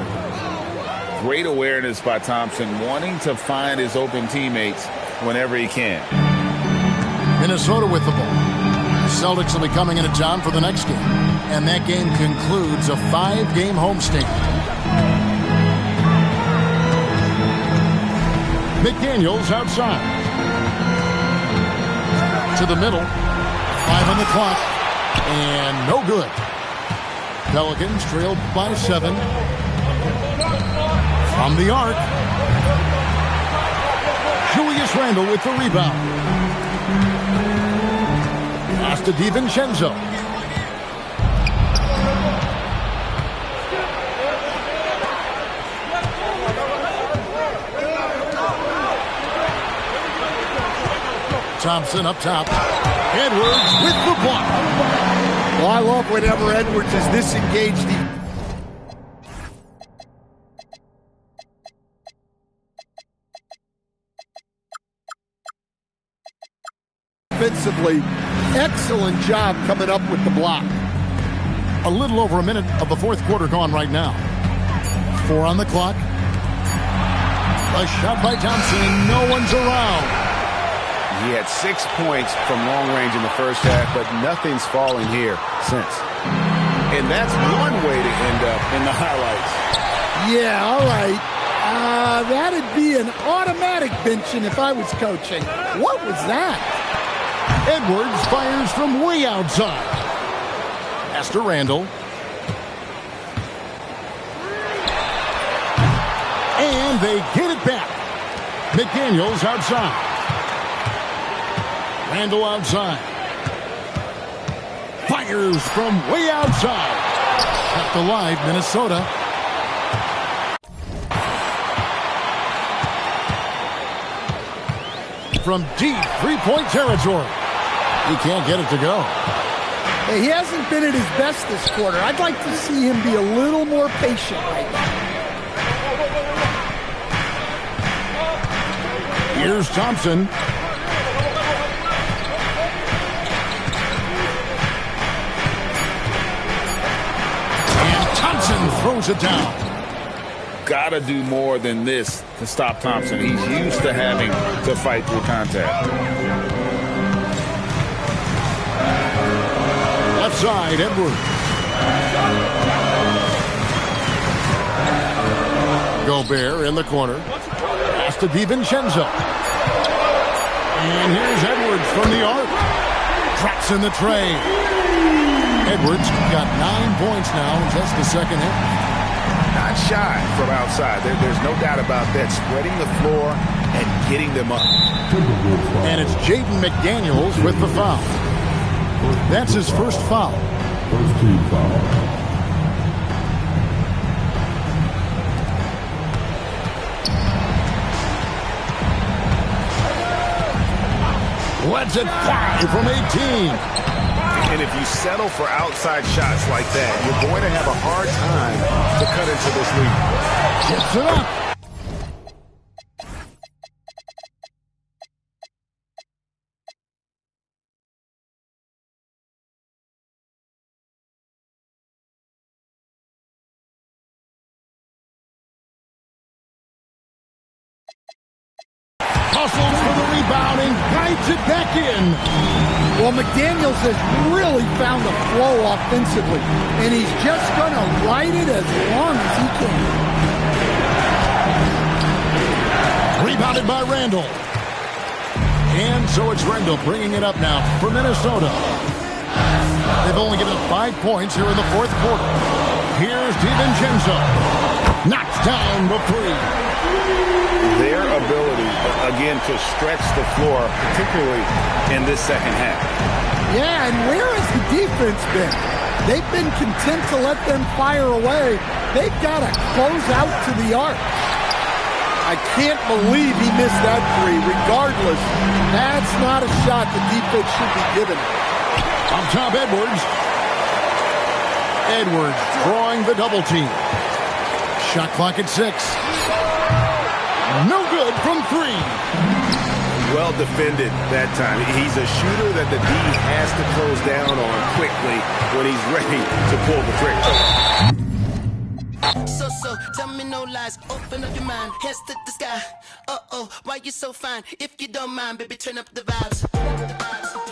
[SPEAKER 10] Great awareness by Thompson, wanting to find his open teammates whenever he can.
[SPEAKER 2] Minnesota with the ball. The Celtics will be coming into town for the next game. And that game concludes a 5-game homestand. McDaniels outside. To the middle. 5 on the clock. And no good. Pelicans trailed by 7. From the arc. Julius Randle with the rebound. Pass to DiVincenzo. Thompson up top. Edwards with the block.
[SPEAKER 11] Well, I love whenever Edwards is disengaged. Defensively, excellent job coming up with the block.
[SPEAKER 2] A little over a minute of the fourth quarter gone right now. 4 on the clock. A shot by Thompson, and no one's around.
[SPEAKER 10] He had 6 points from long range in the first half, but nothing's falling here since. And that's one way to end up in the highlights.
[SPEAKER 11] Yeah, all right. That'd be an automatic benching if I was coaching. What was that?
[SPEAKER 2] Edwards fires from way outside. Pass to Randle. And they get it back. McDaniels outside. Randle outside. Fires from way outside. Kept alive, Minnesota. From deep three-point territory. He can't get it to go.
[SPEAKER 11] Hey, he hasn't been at his best this quarter. I'd like to see him be a little more patient right now.
[SPEAKER 2] Here's Thompson. And Thompson throws it down.
[SPEAKER 10] Gotta do more than this to stop Thompson. He's used to having to fight through contact.
[SPEAKER 2] Left side, Edwards. Gobert in the corner. Pass to DiVincenzo. And here's Edwards from the arc. Drops in the tray. Edwards got 9 points now in just the second half.
[SPEAKER 10] Not shy from outside. There's no doubt about that. Spreading the floor and getting them up.
[SPEAKER 2] And it's Jaden McDaniels with the foul. That's his first foul.
[SPEAKER 12] First team foul.
[SPEAKER 2] Let's it fly from 18.
[SPEAKER 10] And if you settle for outside shots like that, you're going to have a hard time to cut into this lead.
[SPEAKER 2] Gets it up. Hustles for the rebound and guides it back in.
[SPEAKER 11] Well, McDaniels has really found a flow offensively, and he's just going to ride it as long as he can.
[SPEAKER 2] Rebounded by Randle. And so it's Randle bringing it up now for Minnesota. They've only given up 5 points here in the fourth quarter. Here's DiVincenzo. Knocks down the three.
[SPEAKER 10] Their ability, again, to stretch the floor, particularly in this second half.
[SPEAKER 11] Yeah, and where has the defense been? They've been content to let them fire away. They've got to close out to the arc. I can't believe he missed that three. Regardless, that's not a shot the defense should be giving.
[SPEAKER 2] Up top, Edwards. Edwards drawing the double team. Shot clock at 6. No good from 3.
[SPEAKER 10] Well defended that time. He's a shooter that the D has to close down on quickly when he's ready to pull the trigger.
[SPEAKER 7] So, tell me no lies, open up your mind, hands to the sky. Uh-oh, why you so fine? If you don't mind, baby, turn up the vibes.